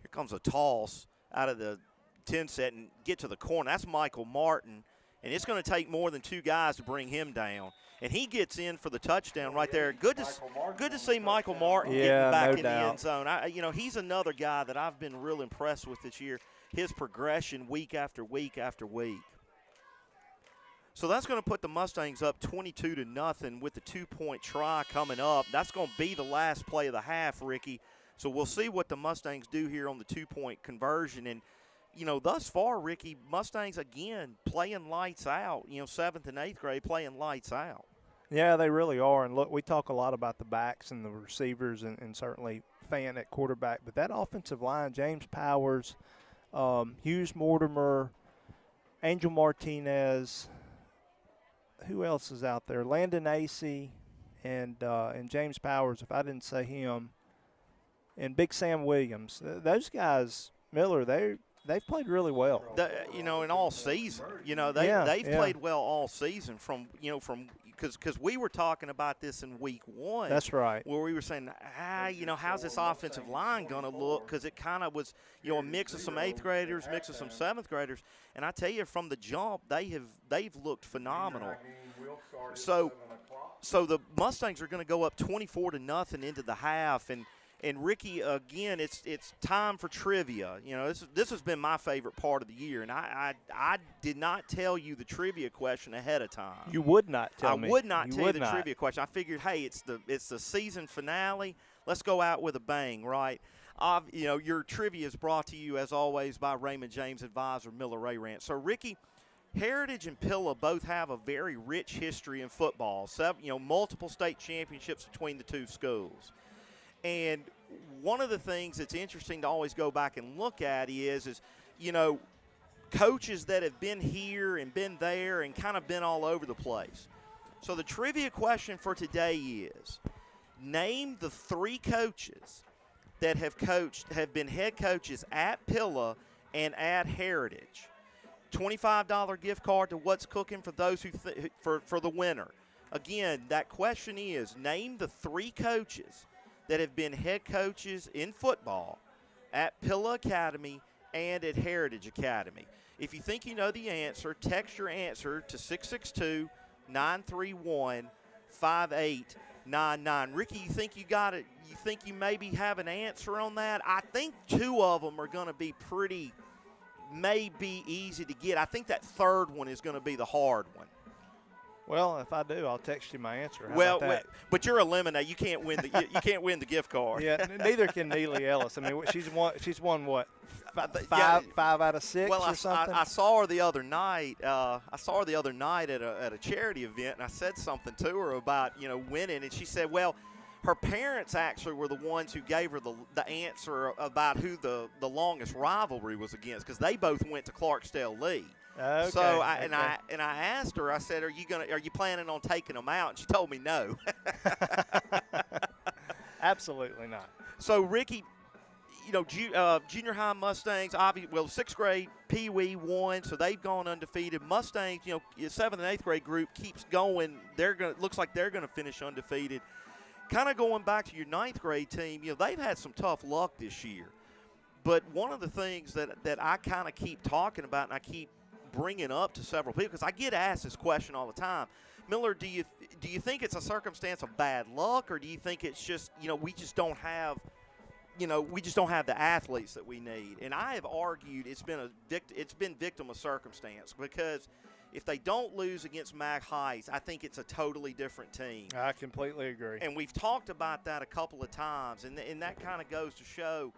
Here comes a toss out of the 10 set and get to the corner. That's Michael Martin, and it's going to take more than 2 guys to bring him down. And he gets in for the touchdown right there. Good to see Michael Martin getting back in the end zone. He's another guy that I've been real impressed with this year. His progression week after week after week. So that's going to put the Mustangs up 22-0 with the 2-point try coming up. That's going to be the last play of the half, Ricky. So we'll see what the Mustangs do here on the 2-point conversion. And, thus far, Ricky, Mustangs, again, playing lights out. 7th and 8th grade playing lights out. Yeah, they really are. And, look, we talk a lot about the backs and the receivers and certainly Fan at quarterback. But that offensive line, James Powers – Hughes Mortimer, Angel Martinez, who else is out there? Landon Acey and James Powers, if I didn't say him, and Big Sam Williams. Those guys, Miller, they've played really well. In all season. They've played well all season from because we were talking about this in week 1. That's right. Where we were saying, how's this offensive line going to look? Because it kind of was, a mix of some 8th graders, mix of some 7th graders. And I tell you, from the jump, they've looked phenomenal. So the Mustangs are going to go up 24-0 into the half, and And Ricky, again, it's time for trivia. You know, this has been my favorite part of the year, and I did not tell you the trivia question ahead of time. You would not tell me. I would not tell you the not. trivia question. I figured, hey, it's the season finale. Let's go out with a bang, right? You know, your trivia is brought to you, as always, by Raymond James advisor Miller Ray Rant. So, Ricky, Heritage and Pilla both have a very rich history in football. Multiple state championships between the two schools. And one of the things that's interesting to always go back and look at is coaches that have been here and been there and kind of been all over the place. So the trivia question for today is, name the 3 coaches that have been head coaches at Pilla and at Heritage. $25 gift card to What's Cooking for those for the winner. Again, that question is, name the 3 coaches that have been head coaches in football at Pilla Academy and at Heritage Academy. If you think you know the answer, text your answer to 662-931-5899. Ricky, you think you got it? You think you maybe have an answer on that? I think 2 of them are going to be maybe easy to get. I think that third one is going to be the hard one. Well, if I do, I'll text you my answer. How Well, about that? but you're eliminated. You can't win the you can't win the gift card. Yeah, neither can Neely Ellis. I mean, she's won what? Yeah. 5 out of 6 Well, or something. I saw her the other night. at a charity event, and I said something to her about winning, and she said, well, her parents actually were the ones who gave her the answer about who the longest rivalry was against, because they both went to Clarksdale Lee. Okay. So I asked her. I said, "Are you planning on taking them out?" And she told me no. Absolutely not. So Ricky, junior high Mustangs, obviously, well, 6th grade Pee Wee won, so they've gone undefeated. Mustangs, 7th and 8th grade group keeps going. Looks like they're gonna finish undefeated. Kind of going back to your 9th grade team, they've had some tough luck this year. But one of the things that I kind of keep talking about, and I keep bringing up to several people, because I get asked this question all the time, Miller, do you think it's a circumstance of bad luck, or do you think it's just we just don't have the athletes that we need? And I have argued it's been victim of circumstance, because if they don't lose against Mag Heights, I think it's a totally different team. I completely agree. And we've talked about that a couple of times, and that kind of goes to show,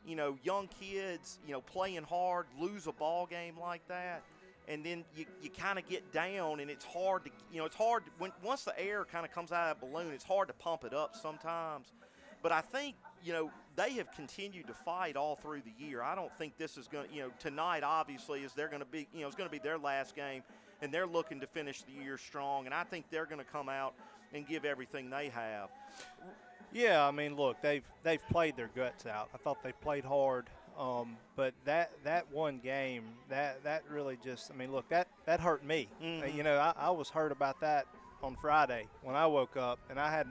young kids, playing hard, lose a ball game like that, and then you kind of get down, and it's hard to, once the air kind of comes out of that balloon, it's hard to pump it up sometimes. But I think, they have continued to fight all through the year. I don't think this is going to, tonight obviously is they're going to be, it's going to be their last game, and they're looking to finish the year strong, and I think they're going to come out and give everything they have. Yeah, I mean, look, they've played their guts out. I thought they played hard, but that one game, that really just, I mean, look, that hurt me. Mm-hmm. I was hurt about that on Friday when I woke up, and I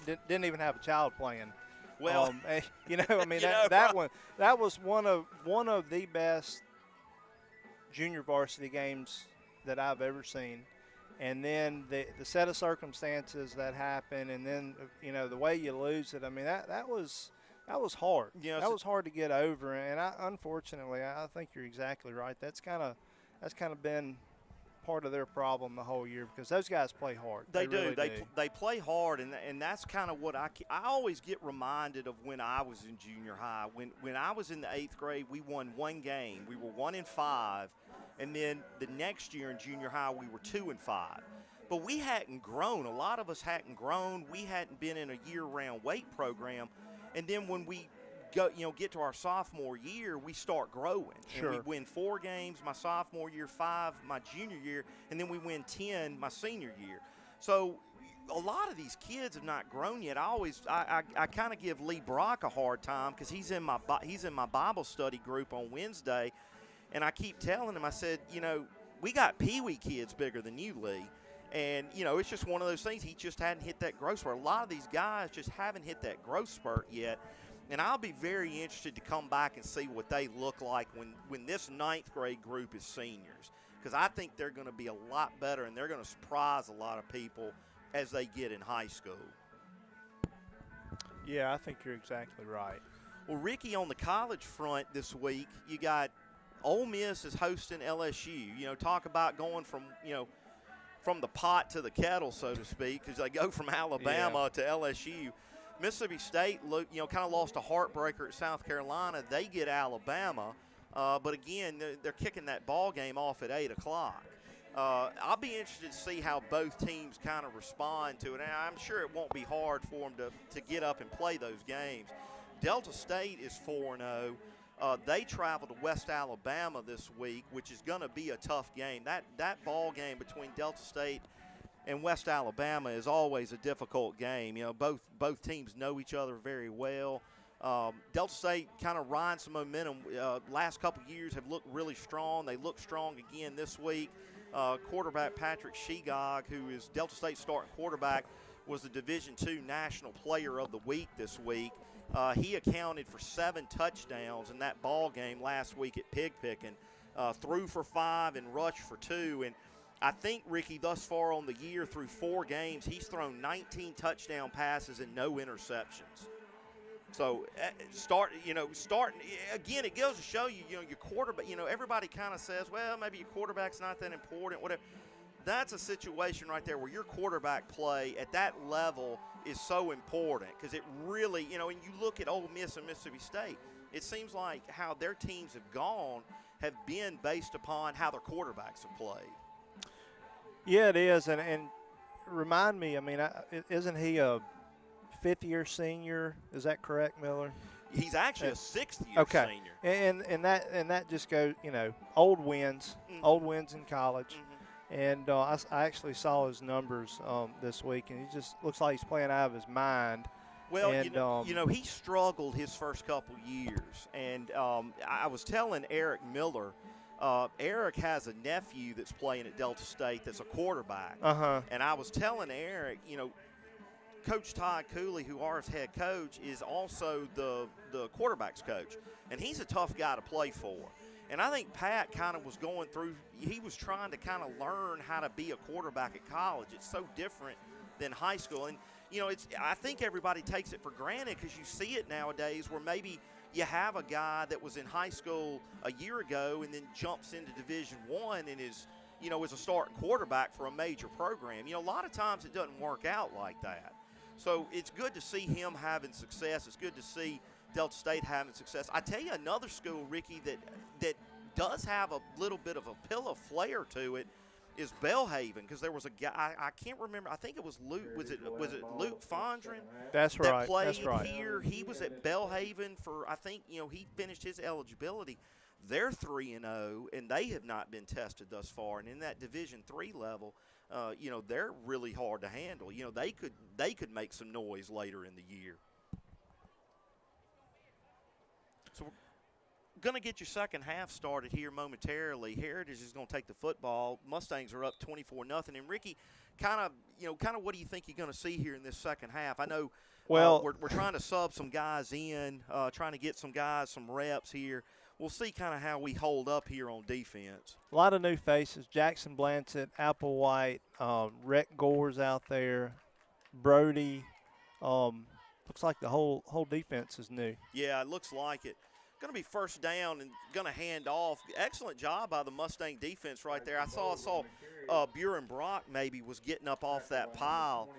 didn't even have a child playing. Well, I mean, that was one of the best junior varsity games that I've ever seen. And then the set of circumstances that happen, and then the way you lose it. I mean, that was hard. That was hard to get over. And unfortunately, I think you're exactly right. That's kind of been part of their problem the whole year, because those guys play hard. They do. Really do. They play hard, and that's kind of what I always get reminded of when I was in junior high. When I was in the 8th grade, we won one game. We were 1-5. And then the next year in junior high, we were 2-5. But we hadn't grown. A lot of us hadn't grown. We hadn't been in a year-round weight program. And then when we get to our sophomore year, we start growing. Sure. And we win 4 games my sophomore year, 5 my junior year, and then we win 10 my senior year. So a lot of these kids have not grown yet. I kind of give Lee Brock a hard time, because he's in my Bible study group on Wednesday. And I keep telling him, I said, we got Pee Wee kids bigger than you, Lee. And, it's just one of those things. He just hadn't hit that growth spurt. A lot of these guys just haven't hit that growth spurt yet. And I'll be very interested to come back and see what they look like when this 9th grade group is seniors, because I think they're going to be a lot better, and they're going to surprise a lot of people as they get in high school. Yeah, I think you're exactly right. Well, Ricky, on the college front this week, you got Ole Miss is hosting LSU. You know, talk about going from, from the pot to the kettle, so to speak, because they go from Alabama to LSU. Mississippi State, kind of lost a heartbreaker at South Carolina. They get Alabama, but again, they're kicking that ball game off at 8 o'clock. I'll be interested to see how both teams kind of respond to it, and I'm sure it won't be hard for them to get up and play those games. Delta State is 4-0. They travel to West Alabama this week, which is going to be a tough game. That ball game between Delta State and West Alabama is always a difficult game. You know, both teams know each other very well. Delta State kind of riding some momentum. Last couple years have looked really strong. They look strong again this week. Quarterback Patrick Shegog, who is Delta State's starting quarterback, was the Division II National Player of the Week this week. He accounted for 7 touchdowns in that ball game last week at Pig Pickin', threw for 5 and rushed for 2. And I think, Ricky, thus far on the year through 4 games, he's thrown 19 touchdown passes and no interceptions. So starting again, it goes to show you, your quarterback. Everybody kind of says, well, maybe your quarterback's not that important, whatever. That's a situation right there where your quarterback play at that level is so important because it really, and you look at Ole Miss and Mississippi State, it seems like how their teams have gone have been based upon how their quarterbacks have played. Yeah, it is, and remind me. I mean, isn't he a fifth-year senior? Is that correct, Miller? He's actually a sixth-year senior. And that just goes, old wins in college. And I actually saw his numbers this week, and he just looks like he's playing out of his mind. Well, and, he struggled his first couple years, and I was telling Eric Miller. Eric has a nephew that's playing at Delta State that's a quarterback. And I was telling Eric, Coach Todd Cooley, who our head coach, is also the quarterback's coach. And he's a tough guy to play for. And I think Pat kind of was going through – he was trying to kind of learn how to be a quarterback at college. It's so different than high school. And, I think everybody takes it for granted because you see it nowadays where maybe – you have a guy that was in high school a year ago and then jumps into Division I and is a starting quarterback for a major program. A lot of times it doesn't work out like that. So it's good to see him having success. It's good to see Delta State having success. I tell you another school, Ricky, that does have a little bit of a pill of flair to it is Belhaven, because there was a guy I can't remember. I think it was Luke. Was it Luke Fondren? That's that right. Played That's right. here. He was at Belhaven for I think he finished his eligibility. They're 3-0, and they have not been tested thus far. And in that Division III level, they're really hard to handle. They could make some noise later in the year. So we're going to get your second half started here momentarily. Heritage is going to take the football. Mustangs are up 24-0. And Ricky, kind of what do you think you're going to see here in this second half? I know we're trying to sub some guys in, trying to get some guys some reps here. We'll see kind of how we hold up here on defense. A lot of new faces. Jackson Blanchett, Applewhite, Rhett Gore's out there, Brody. Looks like the whole defense is new. Yeah, it looks like it. Going to be first down and going to hand off. Excellent job by the Mustang defense right there. I saw Buren Brock maybe was getting up off that pile,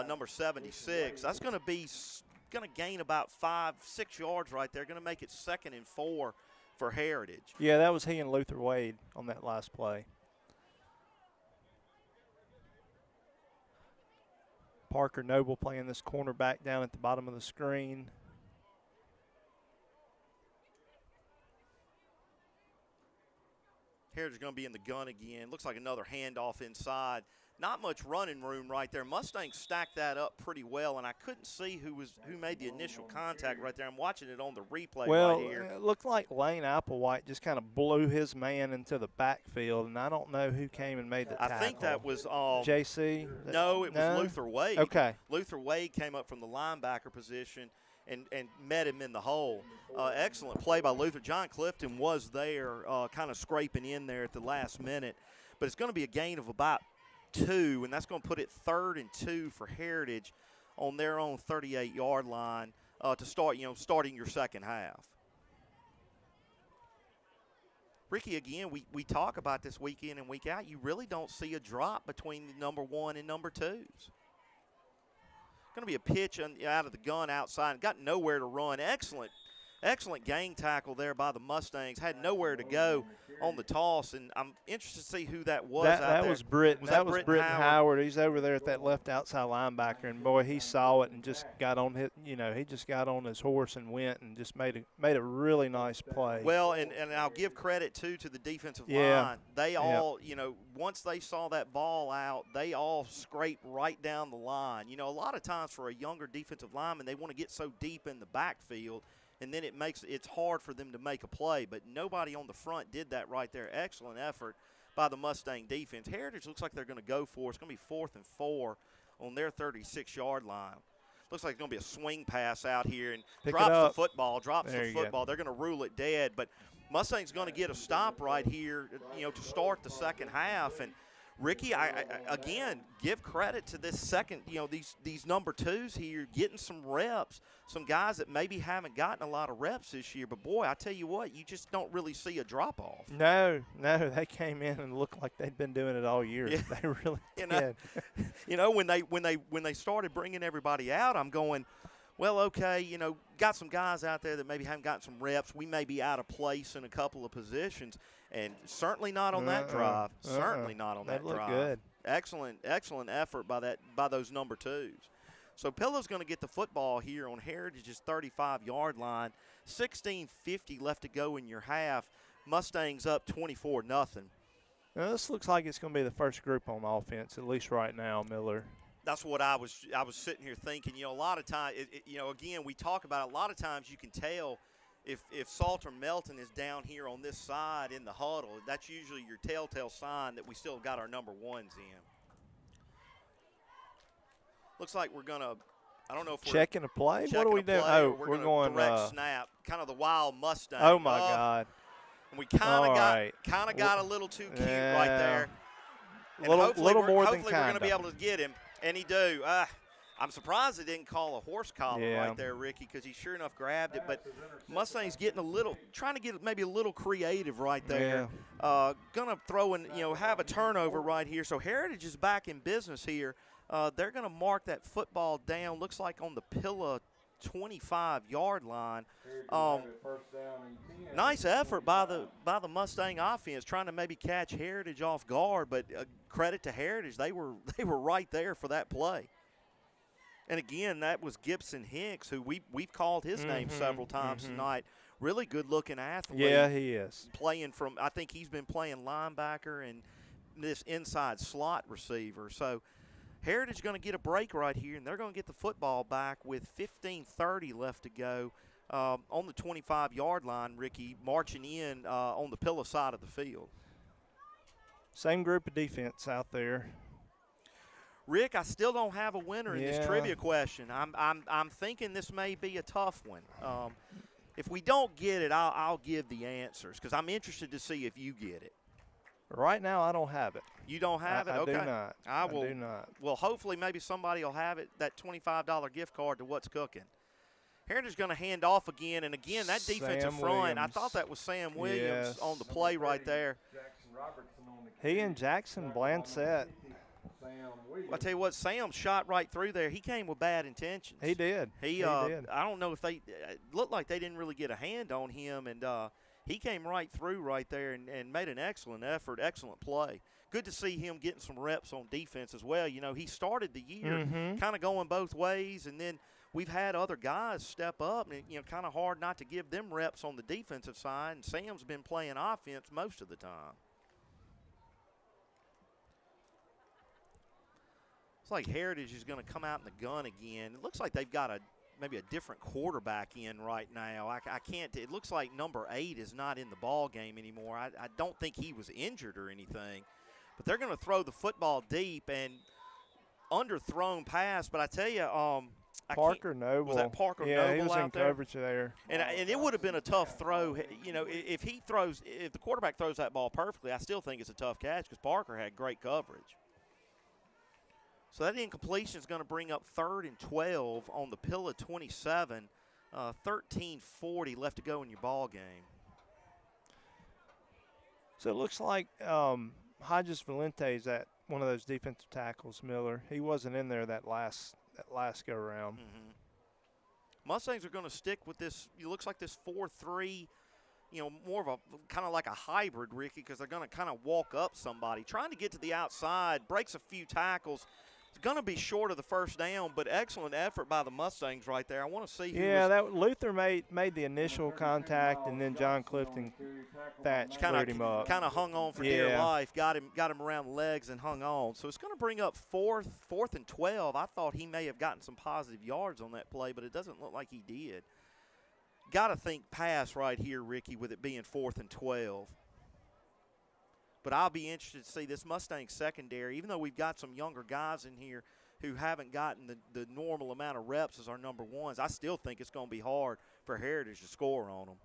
number 76. That's going to gain about 5-6 yards right there. Going to make it 2nd and 4 for Heritage. Yeah, that was he and Luther Wade on that last play. Parker Noble playing this cornerback down at the bottom of the screen. Heritage is going to be in the gun again. Looks like another handoff inside. Not much running room right there. Mustangs stacked that up pretty well, and I couldn't see who made the initial contact right there. I'm watching it on the replay right here. Well, it looked like Lane Applewhite just kind of blew his man into the backfield, and I don't know who came and made the tackle. I think that was JC? No, it was Luther Wade. Okay. Luther Wade came up from the linebacker position and met him in the hole. Excellent play by Luther. John Clifton was there kind of scraping in there at the last minute. But it's going to be a gain of about 2, and that's going to put it 3rd and 2 for Heritage on their own 38-yard line to start, starting your second half. Ricky, again, we talk about this week in and week out. You really don't see a drop between number 1 and number 2s. Going to be a pitch out of the gun outside. Got nowhere to run. Excellent gang tackle there by the Mustangs. Had nowhere to go on the toss, and I'm interested to see who that was out there. That was Britton. That was Britton Britton Howard. He's over there at that left outside linebacker, and boy, he saw it and just got on his. He just got on his horse and went and just made a really nice play. Well, and I'll give credit too to the defensive Yeah. line. They all, once they saw that ball out, they all scraped right down the line. A lot of times for a younger defensive lineman, they want to get so deep in the backfield, and then it's hard for them to make a play. But nobody on the front did that right there. Excellent effort by the Mustang defense. Heritage looks like they're going to go for it. It's going to be 4th and 4 on their 36-yard line. Looks like it's going to be a swing pass out here, and drops the football. They're going to rule it dead. But Mustang's going to get a stop right here, to start the second half. And Ricky, I again give credit to this second, these number 2s here getting some reps, some guys that maybe haven't gotten a lot of reps this year. But boy, I tell you what, you just don't really see a drop off. No, they came in and looked like they'd been doing it all year. Yeah. They really did. When they started bringing everybody out, I'm going, well, okay, got some guys out there that maybe haven't gotten some reps. We may be out of place in a couple of positions, and certainly not on that drive. Certainly not on that drive. That looked good. Excellent effort by those number 2s. So Pillow's going to get the football here on Heritage's 35-yard line. 16:50 left to go in your half. Mustangs up 24-0. Now, this looks like it's going to be the first group on offense, at least right now, Miller. That's what I was sitting here thinking. A lot of times, again, we talk about it, a lot of times you can tell if Salter Melton is down here on this side in the huddle. That's usually your telltale sign that we still got our number 1s in. Looks like we're going to, I don't know if we're checking a play. What are we doing? Oh, we're going direct snap, kind of the wild Mustang. Oh my God! And we kind of got a little too cute right there. And little more than hopefully we're going to be able to get him, and he do. I'm surprised they didn't call a horse collar right there, Ricky, because he sure enough grabbed it. But Mustang's trying to get maybe a little creative right there. Yeah. Gonna throw in, have a turnover right here. So Heritage is back in business here. They're gonna mark that football down. Looks like on the Pilla 25-yard line. Nice effort by the Mustang offense, trying to maybe catch Heritage off guard. But credit to Heritage, they were right there for that play. And again, that was Gibson Hicks, who we've called his name several times tonight. Really good-looking athlete. Yeah, he is. I think he's been playing linebacker and this inside slot receiver. So Heritage going to get a break right here, and they're going to get the football back with 15:30 left to go on the 25-yard line, Ricky, marching in on the Pilla side of the field. Same group of defense out there. Rick, I still don't have a winner in this trivia question. I'm thinking this may be a tough one. If we don't get it, I'll give the answers because I'm interested to see if you get it. Right now, I don't have it. You don't have it? Okay. I do not. I do not. Well, hopefully maybe somebody will have it, that $25 gift card to What's Cooking. Heritage is going to hand off again, and again, that defensive front, I thought that was Sam Williams on the play right there. He and Jackson Blancett. I tell you what, Sam shot right through there. He came with bad intentions. He did. He did. I don't know if it looked like they didn't really get a hand on him, and he came right through right there and made an excellent effort, excellent play. Good to see him getting some reps on defense as well. He started the year kind of going both ways, and then we've had other guys step up, and kind of hard not to give them reps on the defensive side, and Sam's been playing offense most of the time. Like Heritage is going to come out in the gun again. It looks like they've got maybe a different quarterback in right now. I can't. It looks like number 8 is not in the ball game anymore. I don't think he was injured or anything. But they're going to throw the football deep and underthrown pass. But I tell you, Parker Noble. Was that Parker Noble Yeah, he was out in there? Coverage there. And it would have been a tough throw. If the quarterback throws that ball perfectly, I still think it's a tough catch because Parker had great coverage. So that incompletion is going to bring up 3rd and 12 on the Pilla 27. 13:40 left to go in your ball game. So it looks like Hodges Valente is at one of those defensive tackles, Miller. He wasn't in there that last go around. Mm-hmm. Mustangs are going to stick with this. It looks like this 4-3, more of a kind of like a hybrid, Ricky, because they're going to kind of walk up somebody. Trying to get to the outside, breaks a few tackles. It's going to be short of the first down, but excellent effort by the Mustangs right there. I want to see who that Luther made the initial contact, and then John Clifton Thatch cleared him up. Kind of hung on for dear life, got him around the legs and hung on. So it's going to bring up 4th and 12. I thought he may have gotten some positive yards on that play, but it doesn't look like he did. Got to think pass right here, Ricky, with it being 4th and 12. But I'll be interested to see this Mustang secondary, even though we've got some younger guys in here who haven't gotten the normal amount of reps as our number ones. I still think it's going to be hard for Heritage to score on them.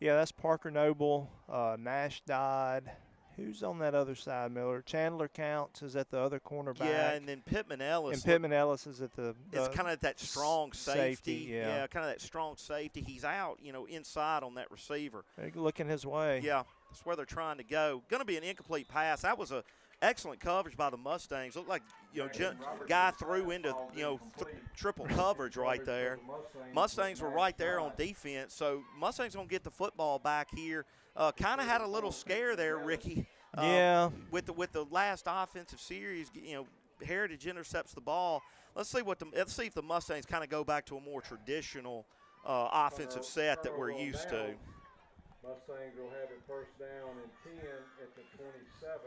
Yeah, that's Parker Noble, Nash Dodd. Who's on that other side, Miller? Chandler Counts is at the other cornerback. Yeah, and then Pittman Ellis. And Pittman Ellis is at the it's kind of that strong safety. Yeah, kind of that strong safety. He's out, inside on that receiver. They're looking his way. Yeah, that's where they're trying to go. Going to be an incomplete pass. That was a excellent coverage by the Mustangs. Looked like, guy threw into, triple coverage right there. Mustangs were right there on defense. So Mustangs going to get the football back here. Kind of had a little scare there, Ricky. With the last offensive series, Heritage intercepts the ball. Let's see if the Mustangs kind of go back to a more traditional offensive set that we're used to. Mustangs will have it first down and 10 at the 27.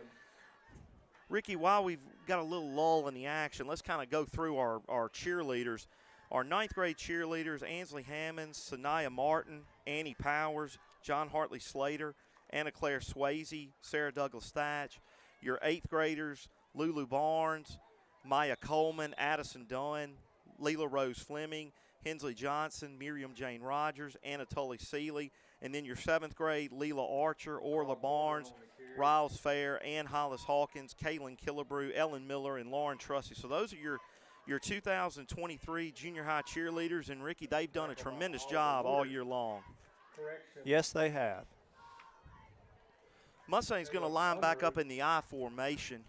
Ricky, while we've got a little lull in the action, let's kind of go through our cheerleaders. Our 9th grade cheerleaders: Ansley Hammonds, Sanaya Martin, Annie Powers, John Hartley Slater, Anna Claire Swayze, Sarah Douglas Thatch. Your 8th graders: Lulu Barnes, Maya Coleman, Addison Dunn, Leela Rose Fleming, Hensley Johnson, Miriam Jane Rogers, Anatoly Seeley. And then your 7th grade: Leela Archer, Orla Barnes, Riles Fair, Ann Hollis Hawkins, Kaylin Killebrew, Ellen Miller, and Lauren Trussey. So those are your 2023 junior high cheerleaders. And, Ricky, they've done a tremendous job all year long. Yes, they have. Mustang's going to line back up in the I formation.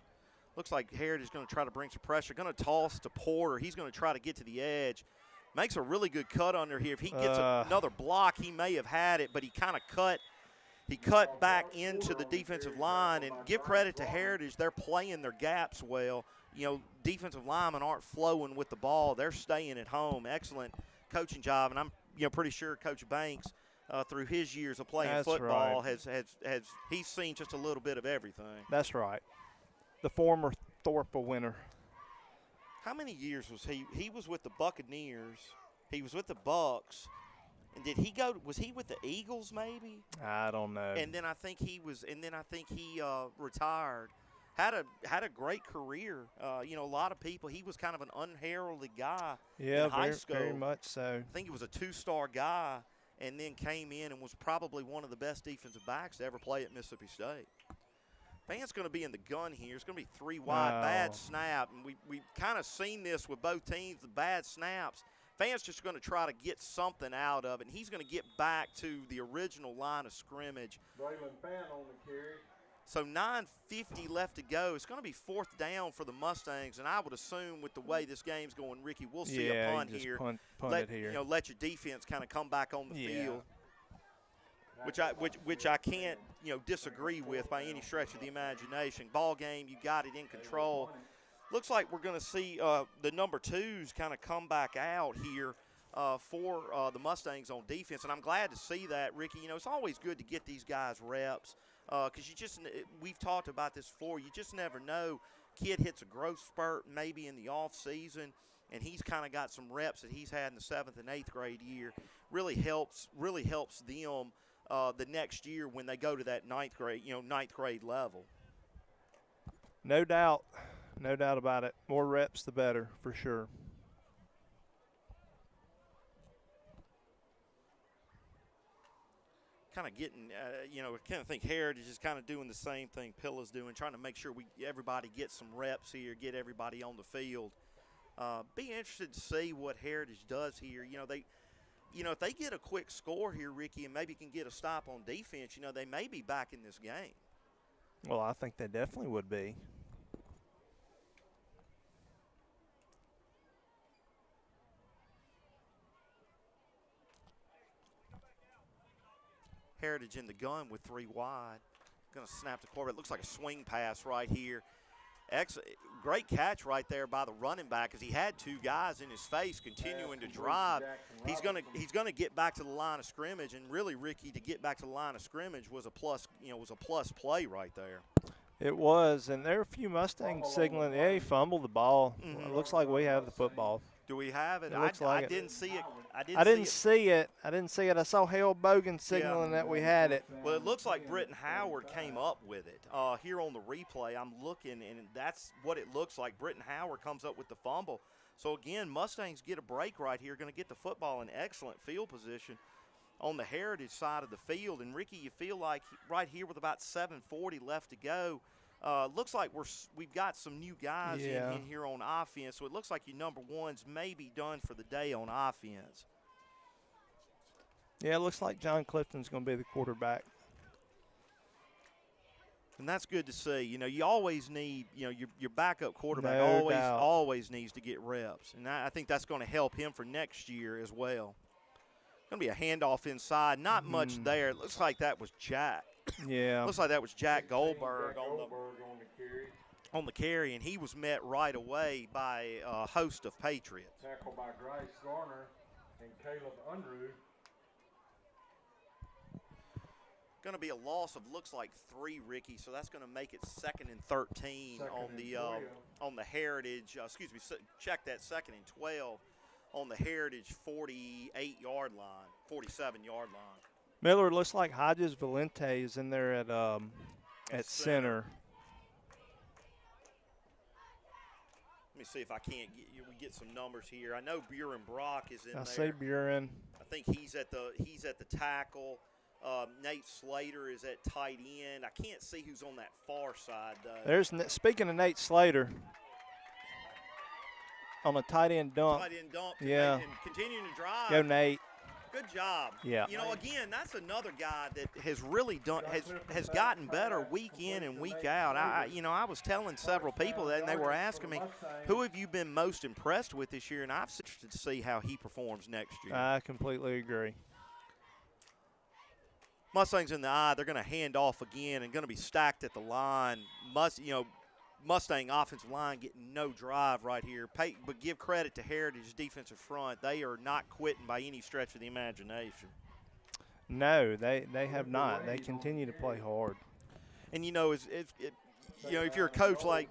Looks like Heritage is going to try to bring some pressure. Going to toss to Porter. He's going to try to get to the edge. Makes a really good cut under here. If he gets another block, he may have had it, but he kind of cut. He cut back into the defensive line. And give credit to Heritage. They're playing their gaps well. Defensive linemen aren't flowing with the ball. They're staying at home. Excellent coaching job. And I'm pretty sure Coach Banks, through his years of playing football, has he's seen just a little bit of everything. That's right. The former Thorpe winner. How many years was he? He was with the Buccaneers. He was with the Bucks. And did he go? Was he with the Eagles maybe? I don't know. And then I think he was. And then I think he retired. Had a great career. A lot of people. He was kind of an unheralded guy in high school. Very much so. I think he was a 2-star guy, and then came in and was probably one of the best defensive backs to ever play at Mississippi State. Fans going to be in the gun here. It's going to be 3 wide, bad snap. And we've kind of seen this with both teams, the bad snaps. Fans just going to try to get something out of it. And he's going to get back to the original line of scrimmage. Braylon Fan on the carry. So 9:50 left to go. It's going to be 4th down for the Mustangs. And I would assume with the way this game's going, Ricky, we'll see a punt here. Punt it here. Let your defense kind of come back on the field. Which I can't disagree with by any stretch of the imagination. Ball game, you got it in control. Looks like we're going to see the number 2s kind of come back out here for the Mustangs on defense, and I'm glad to see that, Ricky. It's always good to get these guys reps because we've talked about this before. You just never know. Kid hits a growth spurt maybe in the off season, and he's kind of got some reps that he's had in the 7th and 8th grade year. Really helps them. The next year when they go to that 9th grade level. No doubt about it. More reps, the better, for sure. kind of getting, I kind of think Heritage is kind of doing the same thing Pilla's doing, trying to make sure everybody gets some reps here, get everybody on the field. Be interested to see what Heritage does here. If they get a quick score here, Ricky, and maybe can get a stop on defense, they may be back in this game. Well, I think they definitely would be. Heritage in the gun with 3 wide. Going to snap the quarterback. Looks like a swing pass right here. Great catch right there by the running back because he had 2 guys in his face continuing to drive. He's going to get back to the line of scrimmage, and really, Ricky, to get back to the line of scrimmage was a plus play right there. It was, and there are a few Mustangs signaling, hey, fumble the ball. Mm-hmm. Well, it looks like we have the football. Do we have it? It looks like I it. didn't see it. I didn't see it. I saw Hale Bogan signaling that we had it. Well, it looks like Britton Howard came up with it. Here on the replay, I'm looking, and that's what it looks like. Britton Howard comes up with the fumble. So, again, Mustangs get a break right here, going to get the football in excellent field position on the Heritage side of the field. And, Ricky, you feel like right here with about 7:40 left to go, looks like we've got some new guys in here on offense. So, it looks like your number ones may be done for the day on offense. Yeah, it looks like John Clifton's going to be the quarterback. And that's good to see. You always need, your backup quarterback No doubt. always needs to get reps. And I think that's going to help him for next year as well. Going to be a handoff inside. Not much there. It looks like that was Jack. Yeah. Looks like that was Jack Goldberg on the carry, and he was met right away by a host of Patriots. Tackled by Bryce Garner and Caleb Unruh. Going to be a loss of looks like 3, Ricky. So that's going to make it 2nd and 13 on the Heritage. Check that, 2nd and 12 on the Heritage 47-yard line. Miller, looks like Hodges Valente is in there at center. Let me see if I can't get some numbers here. I know Buren Brock is in there. I say Buren. I think he's at the tackle. Nate Slater is at tight end. I can't see who's on that far side, though. Speaking of Nate Slater, on a tight end dump. Tight end dump. Yeah. And continuing to drive. Go Nate. Good job. Yeah. Again, that's another guy that has really has gotten better week in and week out. I was telling several people that, and they were asking me, who have you been most impressed with this year? And I'm interested to see how he performs next year. I completely agree. Mustangs in the eye, they're going to hand off again and going to be stacked at the line. Mustang offensive line getting no drive right here. But give credit to Heritage defensive front. They are not quitting by any stretch of the imagination. No, they have not. They continue to play hard. And, if you're a coach like,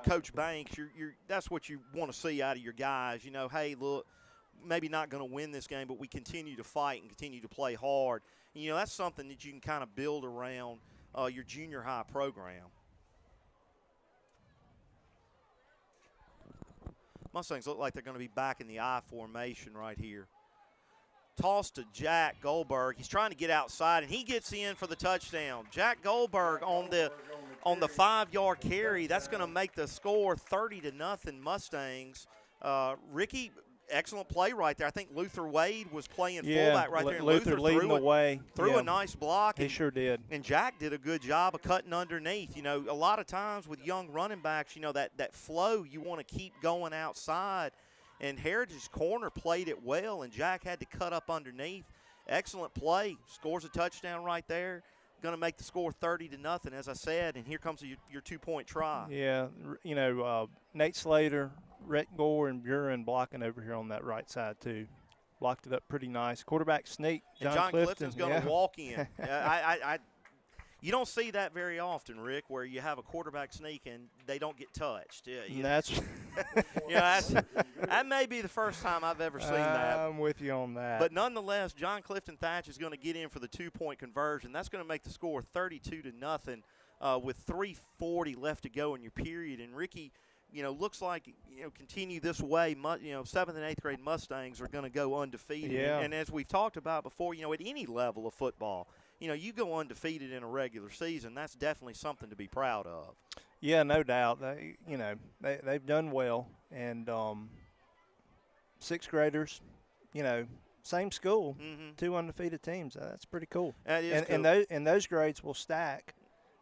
Coach Banks, that's what you want to see out of your guys. Hey, look, maybe not going to win this game, but we continue to fight and continue to play hard. And, that's something that you can kind of build around your junior high program. Mustangs look like they're going to be back in the I formation right here. Toss to Jack Goldberg. He's trying to get outside, and he gets in for the touchdown. Jack Goldberg on the 5-yard carry. That's going to make the score 30-0 Mustangs. Ricky, excellent play right there. I think Luther Wade was playing fullback right there. And Luther leading the way. Threw a nice block. He sure did. And Jack did a good job of cutting underneath. A lot of times with young running backs, that flow, you want to keep going outside. And Heritage's corner played it well, and Jack had to cut up underneath. Excellent play. Scores a touchdown right there. Going to make the score 30-0, as I said, and here comes your 2-point try. Yeah, Nate Slater, Rhett Gore, and Buren blocking over here on that right side too. Blocked it up pretty nice. Quarterback sneak. John Clifton's going to walk in. You don't see that very often, Rick, where you have a quarterback sneak and they don't get touched. That may be the first time I've ever seen that. I'm with you on that. But nonetheless, John Clifton Thatch is going to get in for the 2-point conversion. That's going to make the score 32-0 with 3:40 left to go in your period. And Ricky, looks like, continue this way, 7th and 8th grade Mustangs are going to go undefeated. Yeah. And as we've talked about before, at any level of football, you go undefeated in a regular season, that's definitely something to be proud of. Yeah, no doubt. They've done well, and sixth graders, same school, Mm-hmm. 2 undefeated teams. That's pretty cool. That is and cool. and those grades will stack,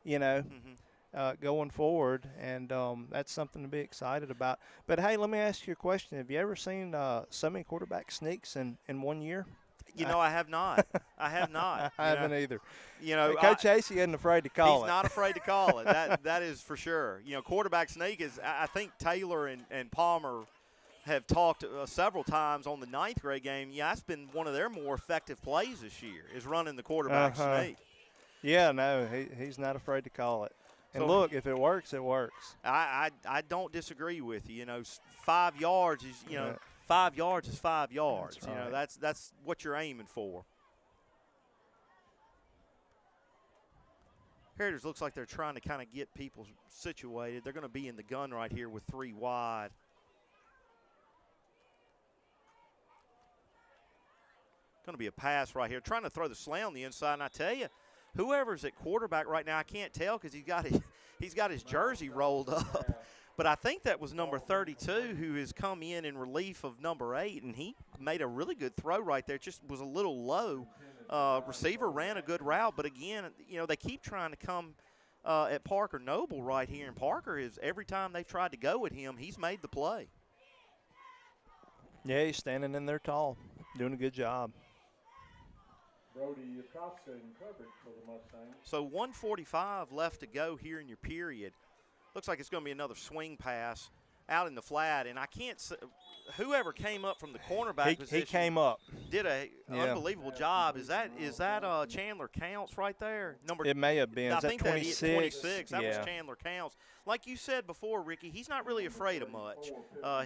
Mm-hmm. going forward, and that's something to be excited about. But hey, let me ask you a question: have you ever seen so many quarterback sneaks in 1 year? I have not. I have not. I haven't either. I- Coach Hasty isn't afraid to call He's it. not afraid to call it. That is for sure. Quarterback sneak is. I think Taylor and Palmer have talked several times on the 9th grade game. Yeah, that's been one of their more effective plays this year is running the quarterback sneak. Yeah, no, he's not afraid to call it. And So- look, if it works, it works. I don't disagree with you. 5 yards is 5 yards is 5 yards. That's right. That's what you're aiming for. Heritage looks like they're trying to kind of get people situated. They're going to be in the gun right here with 3 wide. Going to be a pass right here. Trying to throw the slant on the inside, and I tell you, whoever's at quarterback right now, I can't tell because he's got his jersey rolled up. But I think that was number 32 who has come in relief of number 8, and he made a really good throw right there. It just was a little low. Receiver ran a good route, but again, they keep trying to come at Parker Noble right here, and Parker is every time they've tried to go at him, he's made the play. Yeah, he's standing in there tall, doing a good job. Brody Acosta in coverage for the Mustangs. So 1:45 left to go here in your period. Looks like it's going to be another swing pass out in the flat, and I can't say, whoever came up from the cornerback position He came up. did a Yeah. unbelievable job. Is that Chandler Counts right there? It may have been. I Is that think that is 26? 26. That yeah. was Chandler Counts. Like you said before, Ricky, he's not really afraid of much.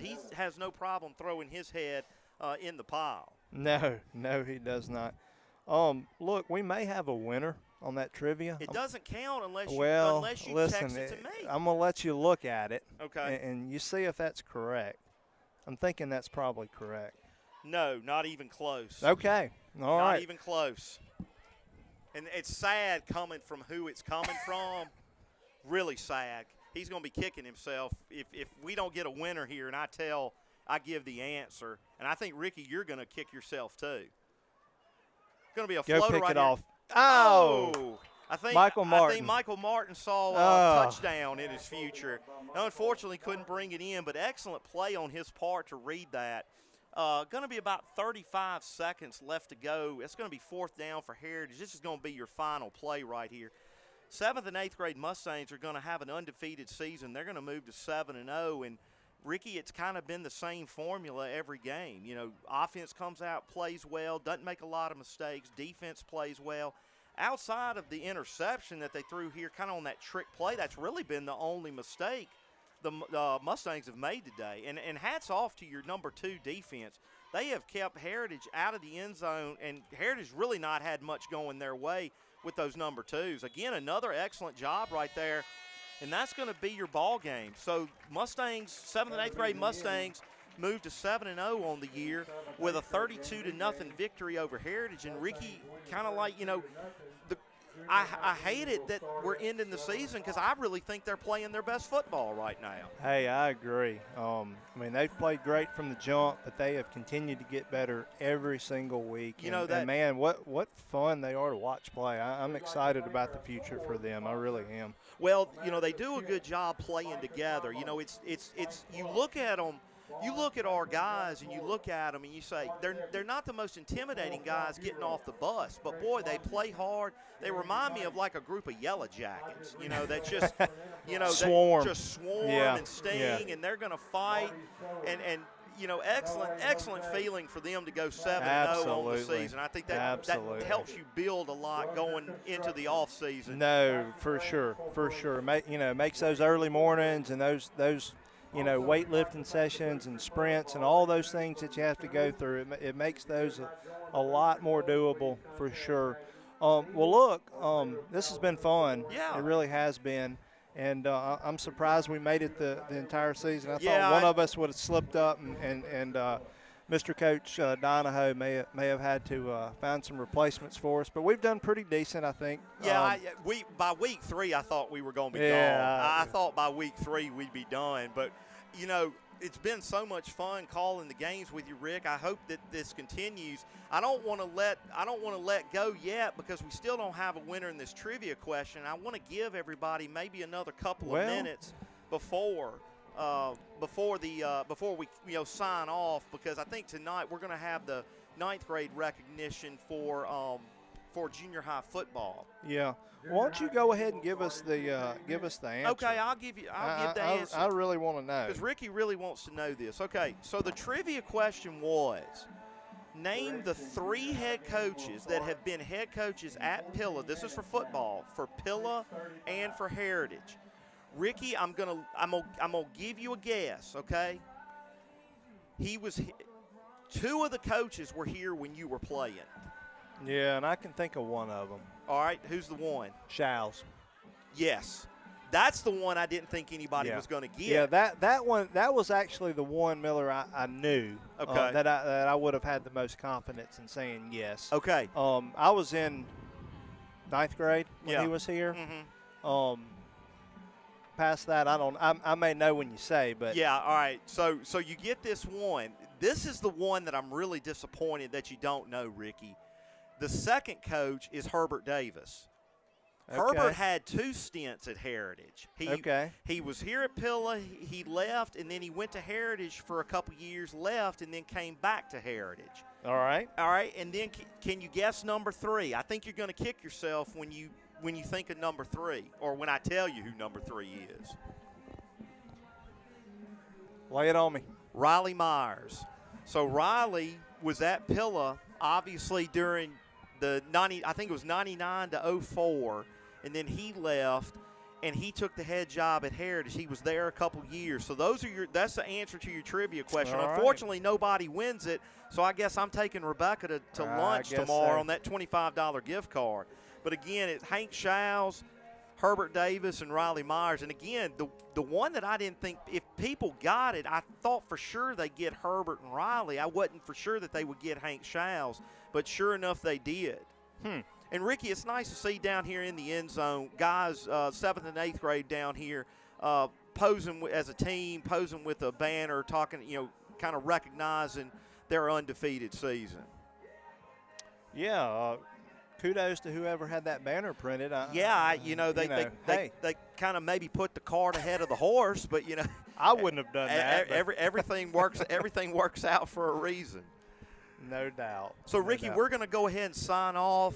He has no problem throwing his head in the pile. No, he does not. Look, we may have a winner on that trivia. It doesn't count unless you listen, text it to me. I'm going to let you look at it. Okay. And you see if that's correct. I'm thinking that's probably correct. No, not even close. Okay. All Not right. even close. And it's sad coming from who it's coming from. Really sad. He's going to be kicking himself if we don't get a winner here and I give the answer. And I think, Ricky, you're going to kick yourself too. Going to be a Go floater pick right it here. off. Oh! I think Michael I Martin. think Michael Martin saw a Oh. touchdown in his future. Unfortunately, couldn't bring it in, but excellent play on his part to read that. Going to be about 35 seconds left to go. It's going to be 4th down for Heritage. This is going to be your final play right here. 7th and 8th grade Mustangs are going to have an undefeated season. They're going to move to 7-0, and Ricky, it's kind of been the same formula every game. Offense comes out, plays well, doesn't make a lot of mistakes. Defense plays well. Outside of the interception that they threw here, kind of on that trick play, that's really been the only mistake the Mustangs have made today. And hats off to your number 2 defense. They have kept Heritage out of the end zone, and Heritage really not had much going their way with those number 2s. Again, another excellent job right there. And that's going to be your ball game. So Mustangs, 7th and 8th grade Mustangs, moved to 7-0 on the year with a 32-0 victory over Heritage. And Ricky, kind of like, I hate it that we're ending the season because I really think they're playing their best football right now. Hey, I agree. They've played great from the jump, but they have continued to get better every single week. And man, what fun they are to watch play. I'm excited about the future for them. I really am. Well, they do a good job playing together. It's you look at them. You look at our guys and you look at them and you say they're not the most intimidating guys getting off the bus, but boy, they play hard. They remind me of like a group of yellow jackets, that just swarm. They just swarm and sting, and they're going to fight. And excellent feeling for them to go 7-0 on the season. I think that helps you build a lot going into the off season. No, for sure. Makes those early mornings and those weightlifting sessions and sprints and all those things that you have to go through. It makes those a lot more doable for sure. Well, look, this has been fun. Yeah. It really has been. And I'm surprised we made it the entire season. I Yeah, thought one of us would have slipped up, and Mr. Coach Donahoe may have had to find some replacements for us. But we've done pretty decent, I think. Yeah, by week 3, I thought we were going to be Yeah, gone. I thought by week 3 we'd be done. But, you know, it's been so much fun calling the games with you, Rick. I hope that this continues. I don't want to let go yet because we still don't have a winner in this trivia question. I want to give everybody maybe another couple of minutes before we sign off, because I think tonight we're going to have the 9th grade recognition for junior high football. Yeah. Why don't you go ahead and give us the answer? Okay, I'll give the answer. I really want to know. Because Ricky really wants to know this. Okay, so the trivia question was, name the 3 head coaches that have been head coaches at Pilla. This is for football, for Pilla and for Heritage. Ricky, I'm gonna give you a guess. Okay. 2 of the coaches were here when you were playing. Yeah, and I can think of one of them. All right, who's the one? Show's. Yes. That's the one I didn't think anybody was going to get. Yeah, that one, that was actually the one, Miller, I knew that I would have had the most confidence in saying yes. Okay. I was in 9th grade when he was here. Mm-hmm. Past that, I may know when you say, but yeah. All right. So you get this one. This is the one that I'm really disappointed that you don't know, Ricky. The second coach is Herbert Davis. Okay. Herbert had 2 stints at Heritage. He was here at Pilla, he left, and then he went to Heritage for a couple years, left, and then came back to Heritage. All right. And then can you guess number 3? I think you're going to kick yourself when you think of number 3, or when I tell you who number 3 is. Lay it on me. Riley Myers. So Riley was at Pilla, obviously during the 99 to 04, and then he left, and he took the head job at Heritage. He was there a couple years. So that's the answer to your trivia question. All right. Unfortunately, nobody wins it, so I guess I'm taking Rebecca to lunch tomorrow on that $25 gift card. But again, it's Hank Shows, Herbert Davis, and Riley Myers. And again, the one that I didn't think, if people got it, I thought for sure they'd get Herbert and Riley. I wasn't for sure that they would get Hank Shows, but sure enough, they did. And Ricky, it's nice to see down here in the end zone, guys, 7th and 8th grade down here, posing as a team, posing with a banner, talking, kind of recognizing their undefeated season. Yeah. Kudos to whoever had that banner printed. They kind of maybe put the cart ahead of the horse, but I wouldn't have done that. Everything works. Everything works out for a reason. No doubt. So, Ricky, we're going to go ahead and sign off.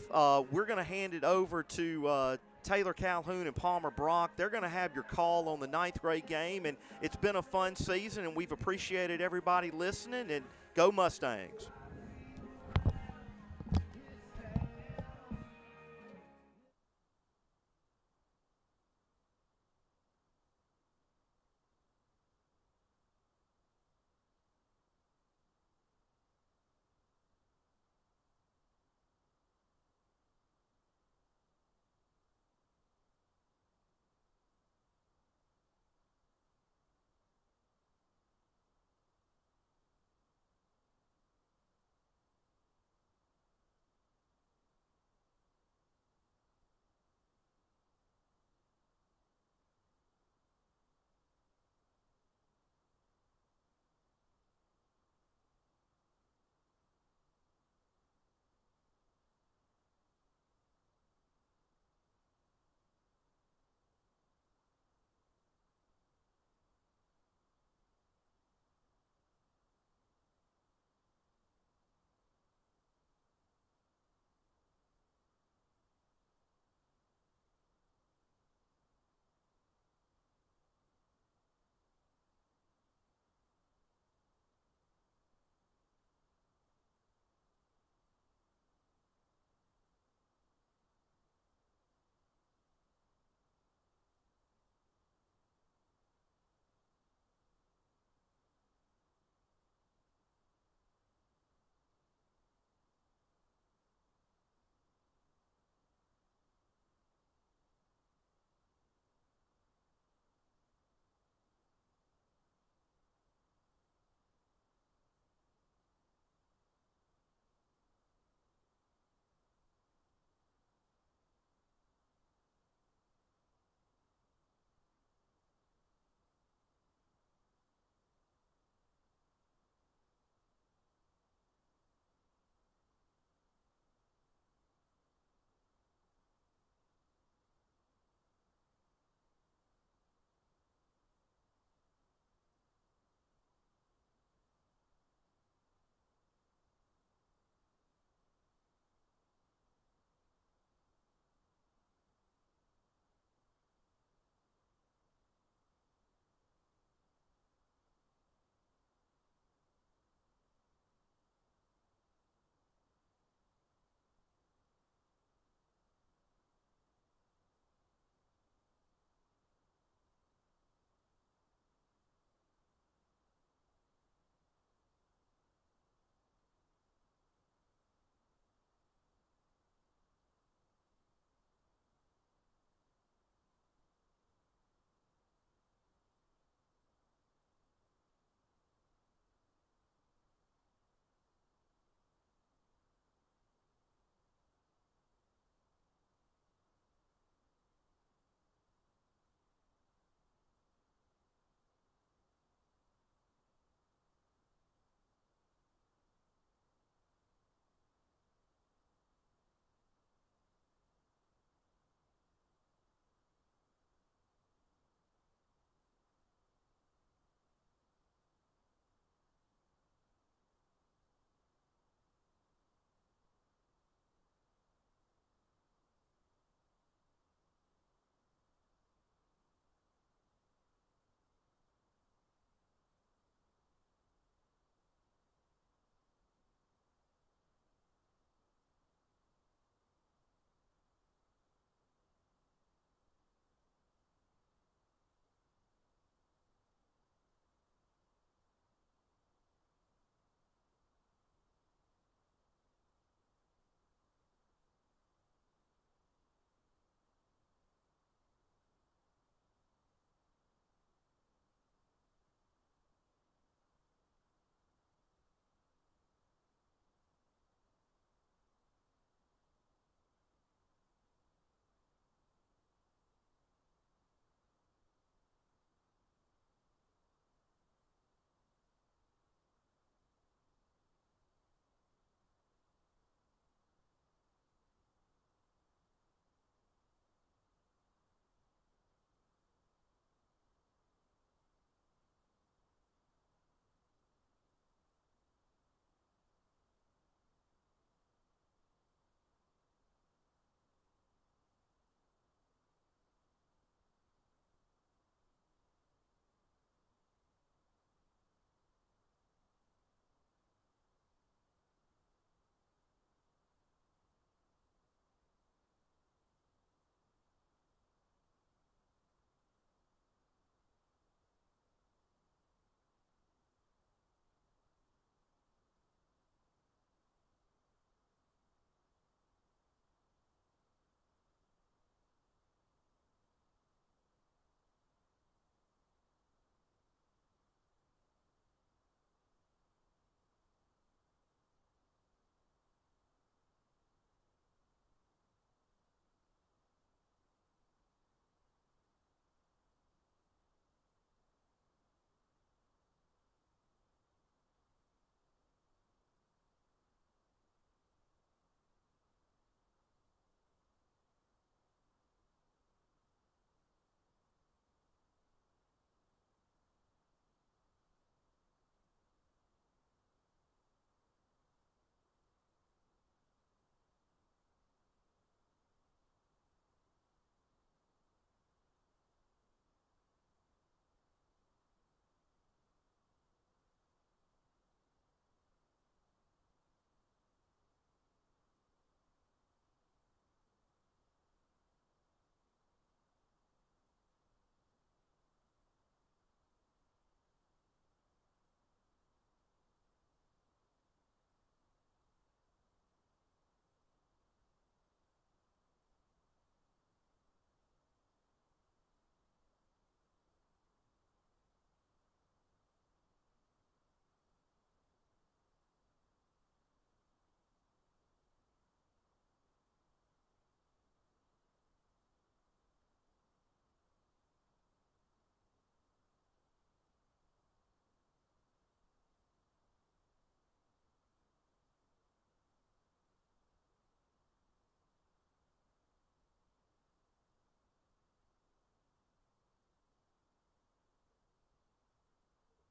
We're going to hand it over to Taylor Calhoun and Palmer Brock. They're going to have your call on the 9th grade game, and it's been a fun season, and we've appreciated everybody listening, and go Mustangs.